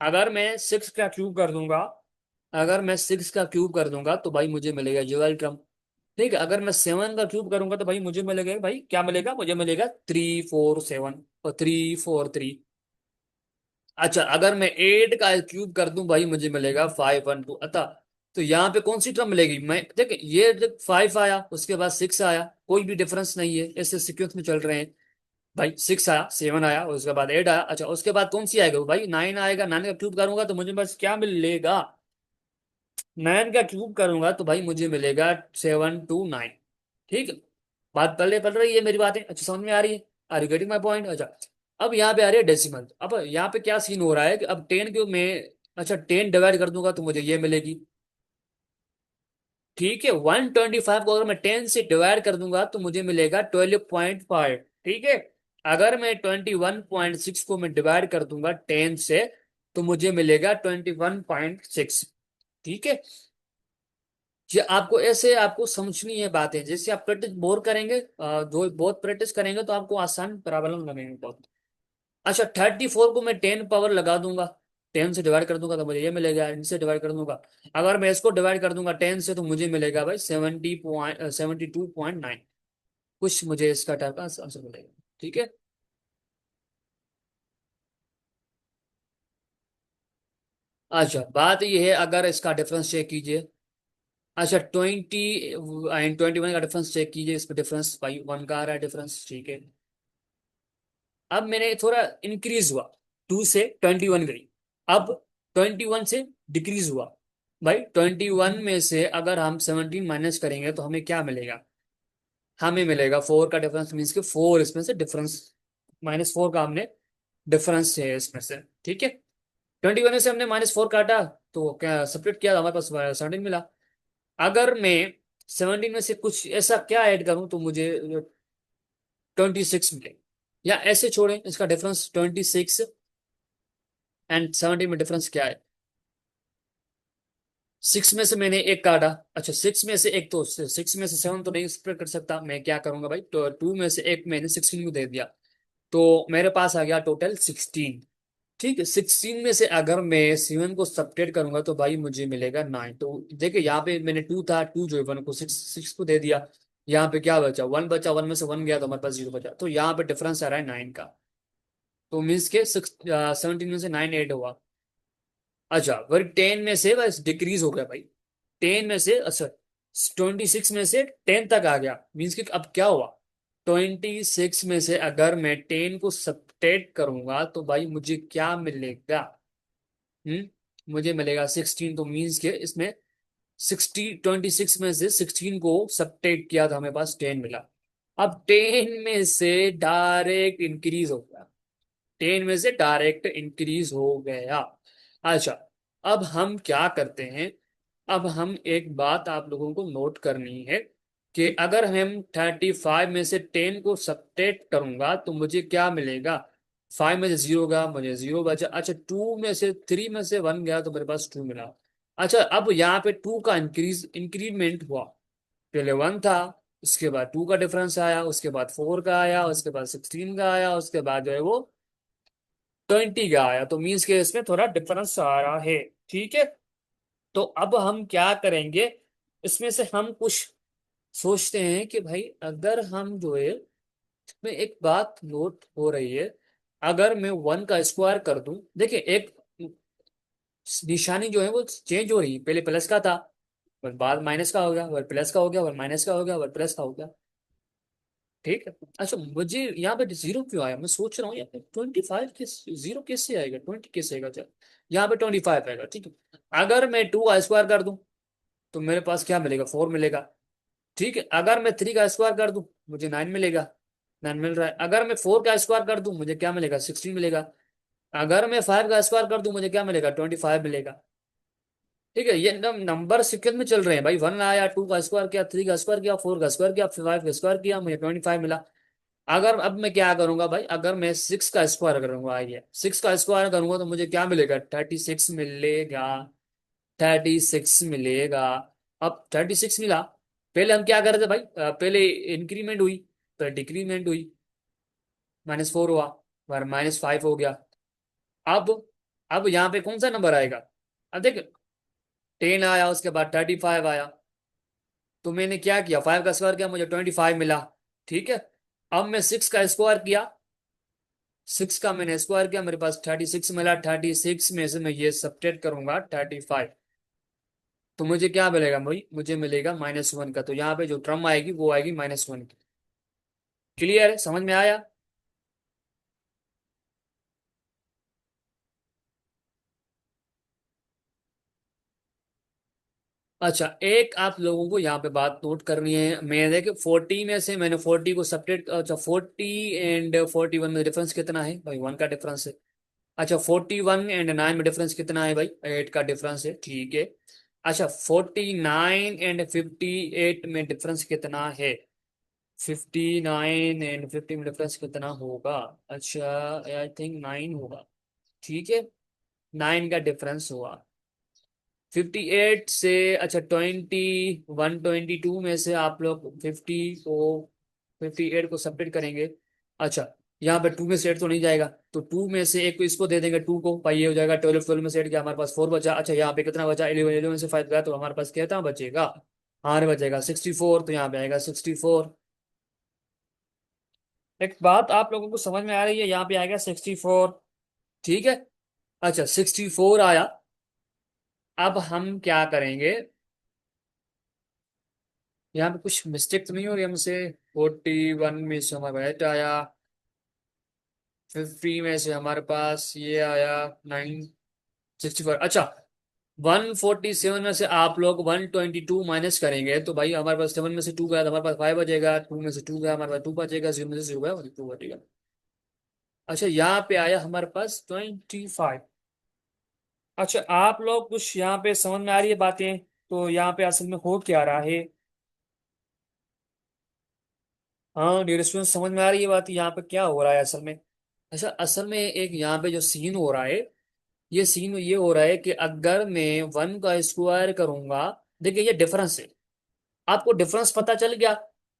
अगर मैं 6 का क्यूब कर दूंगा अगर मैं 6 का क्यूब कर दूंगा तो भाई मुझे मिलेगा 12 टर्म। ठीक है, अगर मैं 7 का क्यूब करूंगा तो भाई मुझे मिलेगा, भाई क्या मिलेगा? मुझे मिलेगा 3 4 7 और 3 4 3। अच्छा, अगर मैं 8 का क्यूब कर दूं भाई मुझे मिलेगा 5 1 2। अतः तो यहाँ पे कौन सी टर्म मिलेगी? मैं देख, ये 5 आया, उसके बाद 6 आया, कोई भी डिफरेंस नहीं है, ऐसे सीक्वेंस में चल रहे हैं। भाई 6 आया, 7 आया, उसके बाद 8 आया। अच्छा, उसके बाद कौन सी आएगा? भाई 9 आएगा। 9 का क्यूब करूंगा तो मुझे बस क्या मिलेगा? 9 का क्यूब करूंगा तो भाई मुझे मिलेगा 7 2 9। ठीक है, बात पढ़ रही है मेरी बातें? अच्छा, समझ में आ रही है? Are you getting my point? अच्छा, अब यहाँ पे आ रही है डेसिमल। अब यहाँ पे क्या सीन हो रहा है कि अब 10 को मैं, अच्छा 10 डिवाइड कर दूंगा तो मुझे ये मिलेगी। ठीक है, 125 को अगर मैं 10 से डिवाइड कर दूंगा तो मुझे मिलेगा 12.5। ठीक है, अगर मैं 21.6 को मैं डिवाइड कर दूंगा 10 से तो मुझे मिलेगा 21.6। ठीक है, ये आपको ऐसे आपको समझनी है बातें, जैसे आप प्रैक्टिस बोर करेंगे, जो बहुत प्रैक्टिस करेंगे तो आपको आसान प्रॉब्लम लगेंगे बहुत। अच्छा, 34 को मैं 10 पावर लगा दूंगा, 10 से डिवाइड कर दूंगा तो मुझे ये मिलेगा। इनसे डिवाइड कर दूंगा, अगर मैं इसको डिवाइड कर दूंगा 10 से तो मुझे मिलेगा भाई 72.9। कुछ मुझे इसका टाइप का आंसर मिलेगा। ठीक है, अच्छा बात ये है, अगर इसका डिफरेंस चेक कीजिए। अच्छा, 20 एंड 21 का डिफरेंस चेक कीजिए। इसमें डिफरेंस भाई 1 का आ रहा है डिफरेंस। ठीक है, अब मैंने थोड़ा इंक्रीज हुआ, 2 से 21 गई, अब 21 से डिक्रीज हुआ। भाई 21 में से अगर हम 17 माइनस करेंगे तो हमें क्या मिलेगा? हमें मिलेगा 4 का डिफरेंस, मीन्स के 4 इसमें से डिफरेंस, -4 का हमने डिफरेंस है इसमें से। ठीक है, 21 में से हमने -4 काटा तो क्या सब्ट्रैक्ट किया तो हमारे पास 17 मिला। अगर मैं 17 में से कुछ ऐसा क्या ऐड करूं तो मुझे 26 मिले, या ऐसे छोड़ें, इसका डिफरेंस 26 एंड 17 में डिफरेंस क्या है? 6 में से मैंने एक काटा। अच्छा, 6 में से एक, तो 6 में से 7 तो नहीं स्प्रेड कर सकता, मैं क्या करूंगा भाई, तो 2 में से एक मैंने 16 को दे दिया, तो मेरे पास आ गया टोटल 16। ठीक है, 16 में से अगर मैं 7 को सब्ट्रैक्ट करूंगा तो भाई मुझे मिलेगा 9। तो देखिए, यहाँ पे मैंने 2 था, 2 जो है 1 को 6 को दे दिया। यहाँ पे क्या बचा? 1 बचा, 1 में से 1 गया तो हमारे पास 0 बचा, तो यहाँ पे डिफरेंस आ रहा है 9 का। तो मीन्स के 17 में से 9 ऐड हुआ। अच्छा, फिर 10 में से बस डिक्रीज हो गया भाई, 10 में से, अच्छा 26 में से 10 तक आ गया, मीन्स कि अब क्या हुआ? 26 में से अगर मैं 10 को सब्ट्रैक्ट करूंगा तो भाई मुझे क्या मिलेगा? मुझे मिलेगा 16। तो मीन्स के इसमें 26 में से 16 को सब्ट्रैक्ट किया तो हमें पास 10 मिला। अब 10 में से डायरेक्ट इंक्रीज हो गया, 10 में से डायरेक्ट इंक्रीज हो गया। अच्छा, अब हम क्या करते हैं? अब हम एक बात आप लोगों को नोट करनी है कि अगर हम 35 में से 10 को सब्ट्रैक्ट करूंगा तो मुझे क्या मिलेगा? 5 में से 0 गया, मुझे 0 बचा। अच्छा, 2 में से 3 में से 1 गया तो मेरे पास 2 मिला। अच्छा, अब यहाँ पे 2 का इंक्रीमेंट हुआ, पहले 1 था, उसके बाद 2 का डिफरेंस आया, उसके बाद 4 का आया, उसके बाद 16 का आया, उसके बाद जो है वो 20 का आया। तो मीन्स के इसमें थोड़ा डिफरेंस आ रहा है। ठीक है, तो अब हम क्या करेंगे? इसमें से हम कुछ सोचते हैं कि भाई अगर हम जो है, इसमें एक बात नोट हो रही है, अगर मैं 1 का स्क्वायर कर दूं, देखिए एक निशानी जो है वो चेंज हो रही है, पहले प्लस का था, फिर बाद माइनस का हो गया, फिर प्लस का हो गया, फिर माइनस का हो गया, फिर प्लस का हो गया। ठीक है, अच्छा मुझे यहाँ पे 0 क्यों आया? मैं सोच रहा हूँ यहाँ पे 25 के 0 कैसे आएगा, 20 कैसे आएगा? चल, यहाँ पे 25 आएगा। ठीक है, अगर मैं 2 का स्क्वायर कर दूं तो मेरे पास क्या मिलेगा? 4 मिलेगा। ठीक है, अगर मैं 3 का स्क्वायर कर दूं मुझे 9 मिलेगा, 9 मिल रहा है। अगर मैं 4 का स्क्वायर कर दूं मुझे क्या मिलेगा? 16 मिलेगा। अगर मैं 5 का स्क्वायर कर दूं मुझे क्या मिलेगा? 25 मिलेगा। ठीक है, ये नंबर सीक्वेंस में चल रहे हैं भाई, 1 आया, 2 का स्क्वायर किया, 3 का स्क्वायर किया, 4 का स्क्वायर किया, 5 का स्क्वायर किया, मुझे 25 मिला। अगर अब मैं क्या करूंगा भाई, अगर मैं सिक्स का स्क्वायर करूंगा, आइए सिक्स का स्क्वायर करूंगा तो मुझे क्या मिलेगा, 36 मिलेगा। 36 मिलेगा। अब 36 मिला। पहले हम क्या कर रहे थे भाई, पहले इंक्रीमेंट हुई, तो डिक्रीमेंट हुई, -4 हुआ, और -5 हो गया। अब अब यहाँ पे कौन सा नंबर आएगा, अब देख, 10 आया, उसके बाद 35 आया। तो मैंने क्या किया, 5 का स्क्वायर किया, मुझे 25 मिला। ठीक है। अब मैं 6 का स्क्वायर किया, 6 का मैंने स्क्वायर किया, मेरे पास 36 मिला। 36 में से मैं ये सब्ट्रैक्ट करूंगा 35, तो मुझे क्या मिलेगा भाई, मुझे मिलेगा -1 का। तो यहाँ पे जो टर्म आएगी वो आएगी -1 की। क्लियर है, समझ में आया। अच्छा, एक आप लोगों को यहाँ पे बात नोट करनी है, मैंने कि 40 में से मैंने 40 को सब्ट्रैक्ट, अच्छा 40 एंड 41 में डिफरेंस कितना है भाई, 1 का डिफरेंस है। अच्छा 41 एंड 9 में डिफरेंस कितना है भाई, 8 का डिफरेंस है, ठीक है। अच्छा 49 एंड 58 में डिफरेंस कितना है, 59 एंड 50 में डिफरेंस कितना होगा। अच्छा आई थिंक 9 होगा, ठीक है। 9 का डिफरेंस हुआ। 58 से, अच्छा 122 में से आप लोग 58 को सब्ट्रैक्ट करेंगे। अच्छा, यहाँ पे 2 में से 8 तो नहीं जाएगा, तो 2 में से एक को इसको दे देंगे, 2 को भाई, ये हो जाएगा 12। 12 में से 8 गया, हमारे पास 4 बचा। अच्छा यहाँ पे कितना बचा, 11। 11 में से 5 गया, तो हमारे पास कितना बचेगा, हमारे बचेगा 64। तो यहाँ पे आएगा 64। एक बात आप लोगों को समझ में आ रही है, यहाँ पे आएगा 64। ठीक है। अच्छा 64 आया। अब हम क्या करेंगे, यहाँ पे कुछ मिस्टेक तो नहीं हो रही हमसे। 41 में से हमारा एट आया, 50 में से हमारे पास ये आया 964। अच्छा 147 में से आप लोग 122 माइनस करेंगे, तो भाई हमारे पास 7 में से 2 गया तो हमारे पास 5 बचेगा, 2 में से 2 गया हमारे पास 2 बचेगा, 0 में से 0 गया 2 बचेगा। अच्छा यहाँ पे आया हमारे पास 25। अच्छा आप लोग कुछ यहाँ पे समझ में आ रही है बातें, तो यहाँ पे असल में हो क्या रहा है। हाँ डियर स्टूडेंट, समझ में आ रही है बात, यहाँ पे क्या हो रहा है असल में। अच्छा असल में एक यहाँ पे जो सीन हो रहा है, ये सीन ये हो रहा है कि अगर मैं 1 का स्क्वायर करूंगा, देखिए ये डिफरेंस है, आपको डिफरेंस पता चल गया,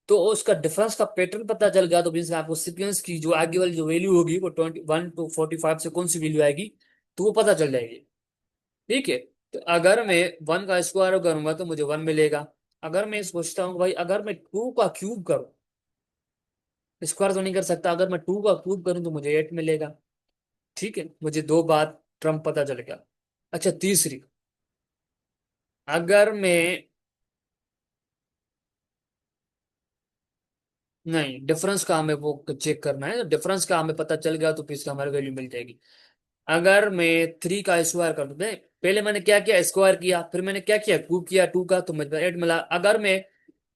तो उसका डिफरेंस का पैटर्न पता चल गया, तो मीन्स आपको सीक्वेंस की जो आगे वाली जो वैल्यू होगी वो 21 to 45 से कौन सी वैल्यू आएगी, तो वो पता चल जाएगी। ठीक है। तो अगर मैं 1 का स्क्वायर करूंगा तो मुझे 1 मिलेगा। अगर मैं सोचता हूँ भाई, अगर मैं 2 का क्यूब करूँ, स्क्वायर तो नहीं कर सकता, अगर मैं 2 का क्यूब करूँ तो मुझे 8 मिलेगा। ठीक है, मुझे दो बात ट्रम पता चल गया। अच्छा तीसरी, अगर मैं, नहीं डिफरेंस का हमें वो चेक करना है, डिफरेंस का हमें पता चल गया तो फिर इसका हमारी वैल्यू मिल जाएगी। अगर मैं 3 का स्क्वायर कर दूं, पहले मैंने क्या किया, स्क्वायर किया, फिर मैंने क्या किया, क्यूब किया 2 का, तो मुझे 8 मिला। अगर मैं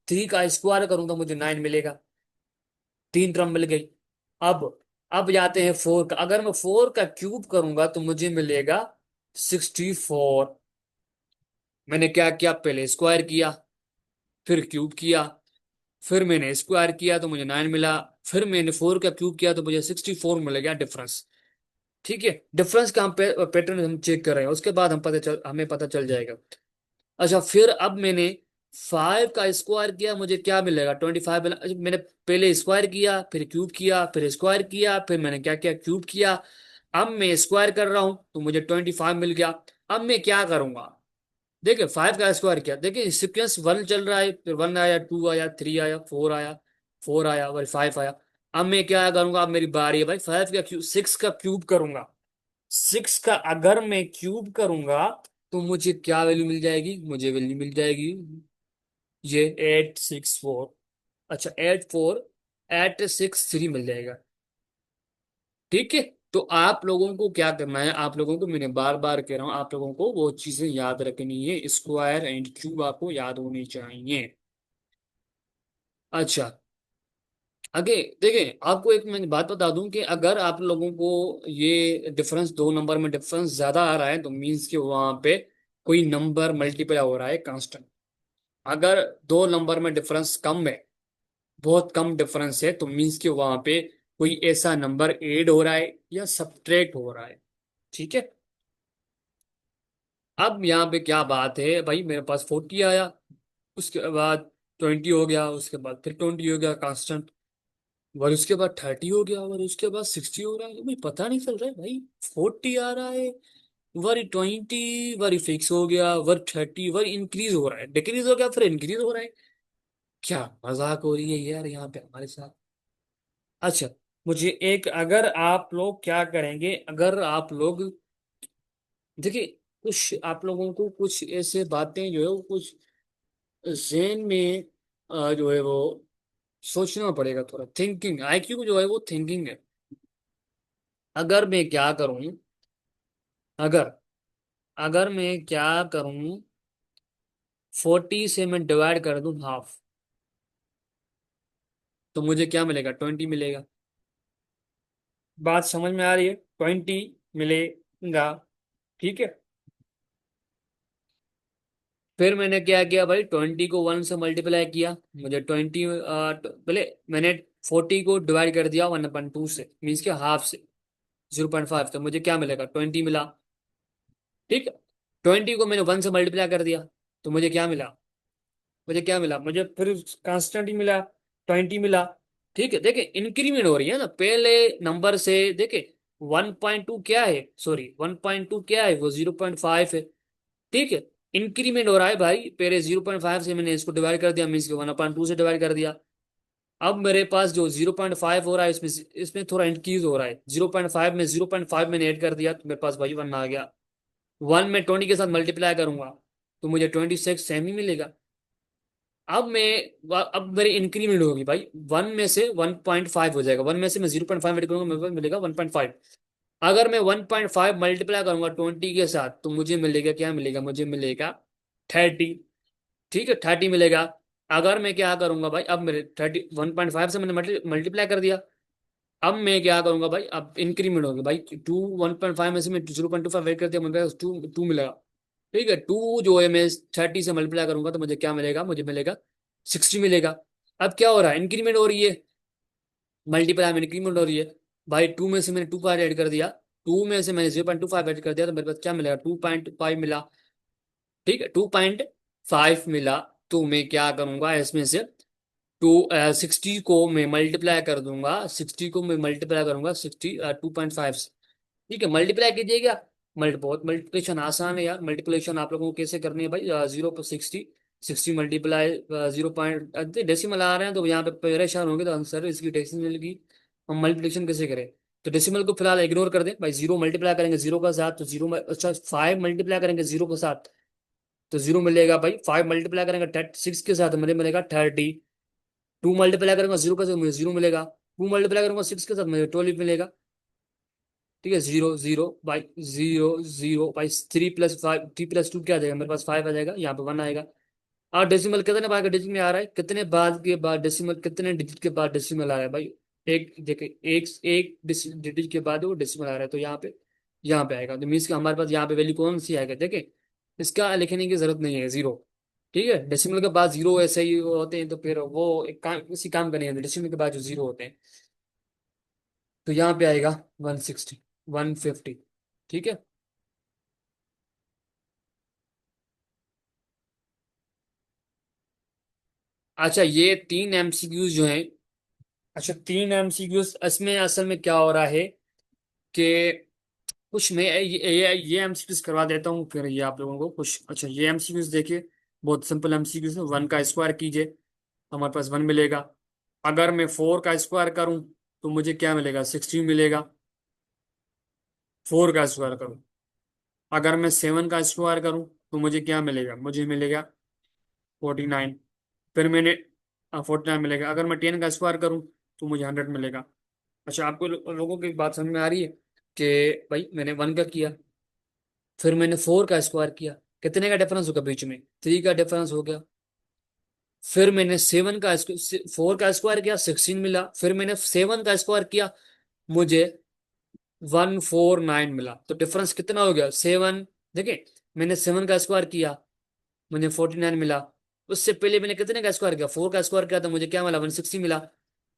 3 का स्क्वायर करूं तो मुझे 9 मिलेगा, 3 टर्म मिल गई। अब अब जाते हैं 4 का, अगर मैं 4 का क्यूब करूंगा तो मुझे मिलेगा 64। मैंने क्या किया, पहले स्क्वायर किया, फिर क्यूब किया, फिर मैंने स्क्वायर किया तो मुझे 9 मिला, फिर मैंने 4 का क्यूब किया तो मुझे 64 मिल गया डिफरेंस। ठीक है, डिफरेंस का हम पैटर्न हम चेक कर रहे हैं, उसके बाद हमें पता चल जाएगा। अच्छा फिर अब मैंने 5 का स्क्वायर किया, मुझे क्या मिलेगा, 25 मिला। अच्छा, मैंने पहले स्क्वायर किया, फिर क्यूब किया, फिर स्क्वायर किया, फिर मैंने क्या किया, क्यूब किया। अब मैं स्क्वायर कर रहा हूं तो मुझे 25 मिल गया। अब मैं क्या करूंगा, देखिए 5 का स्क्वायर किया, देखिए सीक्वेंस 1 चल रहा है, फिर 1 आया, 2 आया, 3 आया, 4 आया, 4 आया, फिर 5 आया। अब मैं क्या करूंगा, अब मेरी बारी है भाई, 5 का क्यूब, 6 का क्यूब करूंगा। 6 का अगर मैं क्यूब करूंगा तो मुझे क्या वैल्यू मिल जाएगी, मुझे वैल्यू मिल जाएगी ये 864। अच्छा 84863 मिल जाएगा। ठीक है। तो आप लोगों को क्या करना है, आप लोगों को मैंने बार बार कह रहा हूं, आप लोगों को वो चीजें याद रखनी है, स्क्वायर एंड क्यूब आपको याद होनी चाहिए। अच्छा आगे देखिए, आपको एक मैं बात बता दूं कि अगर आप लोगों को ये डिफरेंस, दो नंबर में डिफरेंस ज्यादा आ रहा है तो मीन्स कि वहां पे कोई नंबर मल्टीप्लाई हो रहा है कांस्टेंट। अगर दो नंबर में डिफरेंस कम है, बहुत कम डिफरेंस है, तो मीन्स कि वहां पे कोई ऐसा नंबर ऐड हो रहा है या सब्ट्रैक्ट हो रहा है। ठीक है। अब यहाँ पे क्या बात है भाई, मेरे पास 40 आया, उसके बाद 20 हो गया, उसके बाद फिर 20 हो गया कांस्टेंट, और उसके बाद 30 हो गया, और उसके बाद 60 हो रहा है। भाई पता नहीं चल रहा है भाई, 40 आ रहा है, वर 20, वर फिक्स हो गया, वर 30, वर इंक्रीज हो रहा है, डिक्रीज हो गया, फिर इंक्रीज हो रहा है। क्या मजाक हो रही है यार यहाँ पे हमारे साथ। अच्छा, मुझे एक, अगर आप लोग क्या करेंगे, अगर आप लोग देखिए, कुछ आप लोगों को कुछ ऐसे बातें जो है वो कुछ ज़हन में जो है वो सोचना पड़ेगा, थोड़ा थिंकिंग आईक्यू जो है वो थिंकिंग है। अगर मैं क्या करूं, अगर अगर मैं क्या करूं, 40 से मैं डिवाइड कर दूं हाफ, तो मुझे क्या मिलेगा? 20 मिलेगा। बात समझ में आ रही है? 20 मिलेगा। ठीक है। फिर मैंने क्या किया भाई, 20 को 1 से मल्टीप्लाई किया, मुझे 20, पहले मैंने 40 को डिवाइड कर दिया 1/2 से, मीन्स के हाफ से, 0.5, तो मुझे क्या मिलेगा? 20 मिला। ठीक है। 20 को मैंने 1 से मल्टीप्लाई कर दिया, तो मुझे क्या मिला? मुझे क्या मिला? मुझे फिर कांस्टेंट ही मिला, 20 मिला। ठीक है। देखिए इंक्रीमेंट हो रही है ना पहले नंबर से। देखिए 1.2 क्या है, सॉरी 1.2 क्या है, वो 0.5 है। ठीक है। इंक्रीमेंट हो रहा है भाई, पहले 0.5 से मैंने इसको डिवाइड कर दिया, मीन्स 1/2 से डिवाइड कर दिया। अब मेरे पास जो 0.5 हो रहा है, इसमें इसमें थोड़ा इंक्रीज हो रहा है, 0.5 में 0.5 मैंने ऐड कर दिया, तो मेरे पास भाई 1 आ गया। 1 में 20 के साथ मल्टीप्लाई करूंगा, तो मुझे 26 सेम ही मिलेगा। अब मैं, अब मेरी इंक्रीमेंट होगी भाई, 1 में से 1.5 हो जाएगा, 1 में से मैं 0.5 ऐड करूंगा, मेरे पास मिलेगा 1.5। अगर मैं 1.5 मल्टीप्लाई करूंगा 20 के साथ, तो मुझे मिलेगा, क्या मिलेगा? मुझे मिलेगा 30। ठीक है, 30 मिलेगा। अगर मैं क्या करूंगा भाई, अब मेरे 1.5 से मैंने मल्टीप्लाई कर दिया, अब मैं क्या करूंगा भाई, अब इंक्रीमेंट होगी भाई, 1.5 में से मैं 0.25 ऐड कर दिया, मुझे टू टू मिलेगा। ठीक है, टू जो है मैं 30 से मल्टीप्लाई करूंगा, तो मुझे क्या मिलेगा? मुझे मिलेगा 60 मिलेगा। अब क्या हो रहा है? इंक्रीमेंट हो रही है, मल्टीप्लाई में इंक्रीमेंट हो रही है। भाई 2 में से मैंने 2 ऐड कर दिया, 2 में से मैंने 0.25 ऐड कर दिया, तो मेरे पास क्या मिलेगा? 2.5 मिला। ठीक है, 2.5 मिला। तो मैं क्या करूंगा इसमें से, टू 60 को मैं मल्टीप्लाई कर दूंगा, 60 को मैं मल्टीप्लाई करूंगा 2.5 से। ठीक है, मल्टीप्लाई कीजिएगा। बहुत मल्टीप्लिकेशन आसान है यार, मल्टीप्लिकेशन आप लोगों को कैसे करनी है भाई, 0 पर 60, 60 मल्टीप्लाई 0. डेसिमल आ रहे हैं तो यहाँ पे परेशान होंगे, तो आंसर इसकी डेसिमल की हम मल्टीप्लिकेशन कैसे करें? तो डेसिमल को फिलहाल इग्नोर कर दें भाई, 0 मल्टीप्लाई करेंगे 0 का साथ, तो 0, अच्छा 5 मल्टीप्लाई करेंगे 0 के साथ, तो 0 मिलेगा भाई। 5 मल्टीप्लाई करेंगे 6 के साथ, मुझे मिलेगा 30। 2 मल्टीप्लाई करूंगा 0 के साथ, मुझे 0 मिलेगा। 2 मल्टीप्लाई करूंगा 6 के साथ, मुझे 12 मिलेगा। ठीक है, 0 0 बाई 0 0 बाई 3+5, 3+2 क्या आ जाएगा? मेरे पास 5 आ जाएगा, यहाँ पे 1 आएगा। और डेसिमल कितने बाद का डेसिमल आ रहा है, कितने बाद के बाद डेसिमल, कितने डिजिट के बाद डेसिमल आ रहा है भाई? एक देखिए, एक डिजिट के बाद वो डेसिमल आ रहा है, तो यहाँ पे आएगा, तो मीन्स कि हमारे पास यहाँ पे वैल्यू कौन सी आएगा? देखिए इसका लिखने की जरूरत नहीं है, 0। ठीक है, डेसिमल के बाद 0 ऐसे ही होते हैं, तो फिर वो एक काम, इसी काम का नहीं है, डेसिमल के बाद जो 0 होते हैं, तो यहाँ पे आएगा 160, 150। ठीक है। अच्छा, ये 3 MCQs जो हैं, अच्छा 3 MCQs, इसमें असल में क्या हो रहा है कि कुछ मैं ये एमसीक्यूज करवा देता हूँ, फिर ये आप लोगों को कुछ, अच्छा ये एमसीक्यूज देखिए, बहुत सिंपल एमसीक्यूज है। 1 का स्क्वायर कीजिए, हमारे पास 1 मिलेगा। अगर मैं 4 का स्क्वायर करूं, तो मुझे क्या मिलेगा? 16 मिलेगा, 4 का स्क्वायर करूं। अगर मैं 7 का स्क्वायर करूं, तो मुझे क्या मिलेगा? मुझे मिलेगा 49। फिर मैंने 49 मिलेगा। अगर मैं 10 का स्क्वायर करूं, तो मुझे 100 मिलेगा। अच्छा, आपको लोगों की बात समझ में आ रही है कि भाई मैंने 1 का किया, फिर मैंने 4 का स्क्वायर किया, कितने का डिफरेंस होगा बीच में? 3 का डिफरेंस हो गया। फिर मैंने 4 का स्क्वायर किया, 16 मिला। फिर मैंने 7 का स्क्वायर किया, मुझे 149 मिला। तो डिफरेंस कितना हो गया? 7। देखिए मैंने 7 का स्क्वायर किया, मुझे 49 मिला। उससे पहले मैंने कितने का स्क्वायर किया, 4 का स्क्वायर किया, तो मुझे क्या मिला, 160 मिला।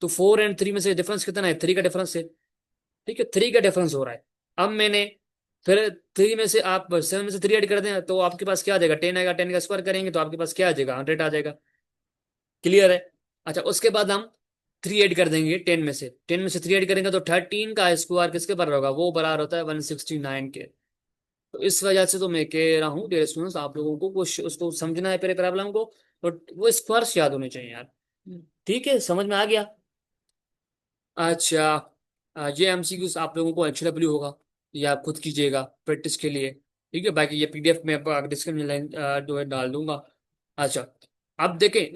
तो 4 एंड 3 में से डिफरेंस कितना है, 3 का डिफरेंस है। ठीक है, 3 का डिफरेंस हो रहा है। अब मैंने फिर 3 में से आप 7 में से 3 ऐड कर दें तो आपके पास क्या आ जाएगा, 10 आएगा। 10 का स्क्वायर करेंगे तो आपके पास क्या आ जाएगा, 100 आ जाएगा। क्लियर है। अच्छा, उसके बाद हम 3 ऐड कर देंगे 10 में से। 10 में से 3 ऐड करेंगे तो 13 का स्क्वायर किसके बराबर होगा, वो बराबर होता है 169 के। तो इस वजह से तो मैं कह रहा हूँ डियर स्टूडेंट्स, आप लोगों को कुछ उसको समझना है, मेरे प्रॉब्लम को। तो वो स्क्वायर्स याद होने चाहिए यार। ठीक है, समझ में आ गया। अच्छा, ये एमसीक्यूज आप लोगों को एक्चुअली होगा, ये आप खुद कीजिएगा प्रैक्टिस के लिए। ठीक है, बाकी ये पीडीएफ में डिस्क्रिप्शन में लिंक जो है डाल दूंगा। अच्छा, अब देखें,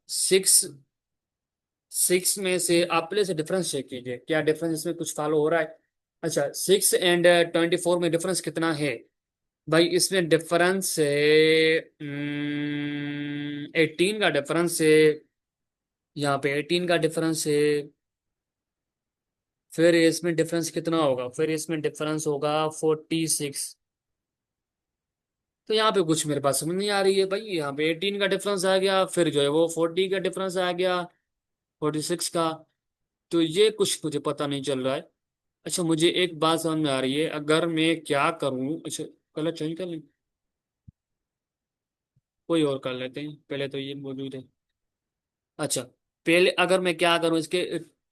6 6 में से आप पहले से डिफरेंस चेक कीजिए, क्या डिफरेंस इसमें कुछ फॉलो हो रहा है। अच्छा, 6 एंड 24 में डिफरेंस कितना है। भाई इसमें डिफरेंस है 18 का डिफरेंस है। यहाँ पे 18 का डिफरेंस है। फिर इसमें डिफरेंस कितना होगा, फिर इसमें डिफरेंस होगा 46। तो यहाँ पे कुछ मेरे पास समझ नहीं आ रही है भाई, यहाँ पे 18 का डिफरेंस आ गया, फिर जो है वो 40 का डिफरेंस आ गया, 46 का। तो ये कुछ मुझे पता नहीं चल रहा है। अच्छा, मुझे एक बात समझ में आ रही है, अगर मैं क्या करूँ, अच्छा कलर चेंज कर लें, कोई और कर लेते हैं, पहले तो ये मौजूद है। अच्छा, पहले अगर मैं क्या करूँ इसके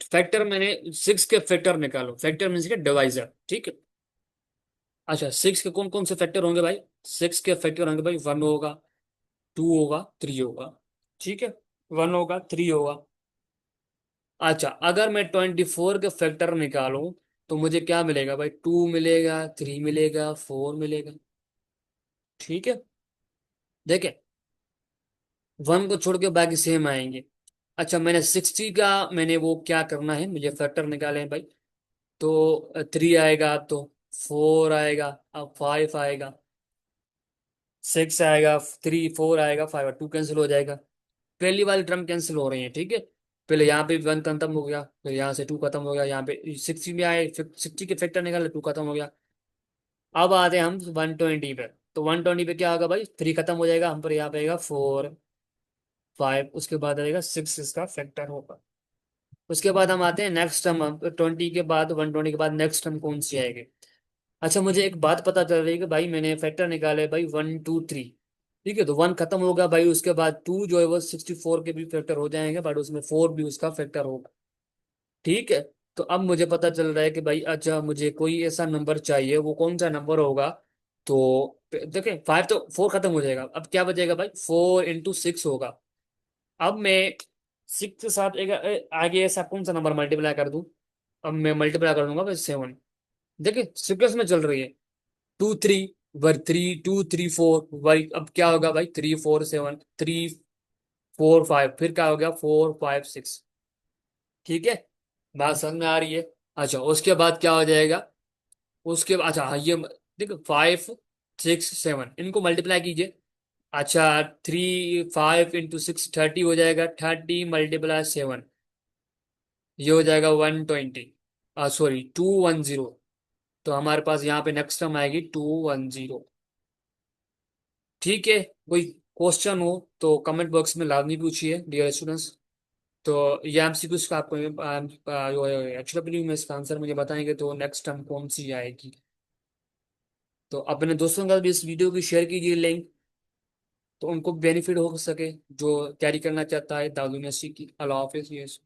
फैक्टर, मैंने 6 के फैक्टर निकालो, फैक्टर मीन्स के डिवाइजर, ठीक है। अच्छा, 6 के कौन कौन से फैक्टर होंगे भाई, 6 के फैक्टर होंगे भाई, 1 होगा, 2 होगा, 3 होगा। ठीक है, 1 होगा, 3 होगा। अच्छा, अगर मैं 24 के फैक्टर निकालूं तो मुझे क्या मिलेगा भाई, 2 मिलेगा, 3 मिलेगा, 4 मिलेगा। ठीक है, देखे, 1 को छोड़ के बाकी सेम आएंगे। अच्छा, मैंने 60 का मैंने वो क्या करना है, मुझे फैक्टर निकाले हैं भाई। तो 3 आएगा, तो 4 आएगा, अब 5 आएगा, 6 आएगा, 3 4 आएगा, 5 और 2 कैंसिल हो जाएगा। पहली वाली टर्म कैंसिल हो रही है, ठीक है। पहले यहाँ पे 1 खत्म हो गया, फिर यहाँ से 2 खत्म हो गया, यहाँ पे 60 में आए, 60 के फैक्टर निकाले, 2 खत्म हो गया। अब आते हैं हम 120 पे। तो 120 पे क्या होगा भाई, 3 खत्म हो जाएगा, हम पर यहाँ पे आएगा 4 5, उसके बाद आएगा 6 इसका फैक्टर होगा। उसके बाद हम आते हैं नेक्स्ट टर्म, 20 के बाद 120 के बाद नेक्स्ट टर्म कौन सी आएगी। अच्छा, मुझे एक बात पता चल रही है कि भाई मैंने फैक्टर निकाले भाई 1 2 3। ठीक है, तो 1 खत्म होगा भाई, उसके बाद 2 जो है वो 64 के भी फैक्टर हो जाएंगे, बट उसमें 4 भी उसका फैक्टर होगा। ठीक है, तो अब मुझे पता चल रहा है कि भाई, अच्छा मुझे कोई ऐसा नंबर चाहिए, वो कौन सा नंबर होगा। तो देखें, 5 तो 4 खत्म हो जाएगा, अब क्या बचेगा भाई, 4 × 6 होगा। अब मैं 6 के साथ आगे ऐसा कौन सा नंबर मल्टीप्लाई कर दूं। अब मैं मल्टीप्लाई कर दूंगा भाई 7। देखिए सीक्वेंस में चल रही है, 2 3 1 3 2 3 4 भाई, अब क्या होगा भाई, 3 4 7 3 4 5, फिर क्या हो गया, 4 5 6। ठीक है, बात समझ में आ रही है। अच्छा, उसके बाद क्या हो जाएगा, उसके बाद अच्छा हाँ, ये देखो 5 6 7 इनको मल्टीप्लाई कीजिए। अच्छा, 3 5 × 6 30 हो जाएगा, 30 × 7 ये हो जाएगा 120, सॉरी 210। तो हमारे पास यहाँ पे नेक्स्ट टर्म आएगी 210। ठीक है, कोई क्वेश्चन हो तो कमेंट बॉक्स में लाजमी पूछिए डियर स्टूडेंट्स। तो ये एमसीक्यूज का आपको जो है एक्चुअली में इसका आंसर मुझे बताएंगे तो नेक्स्ट टर्म कौन सी आएगी। तो अपने दोस्तों का भी इस वीडियो की शेयर कीजिए लिंक, तो उनको बेनिफिट हो सके, जो तैयारी करना चाहता है दादू यूनिवर्सिटी की। अल्लाह हाफिज़।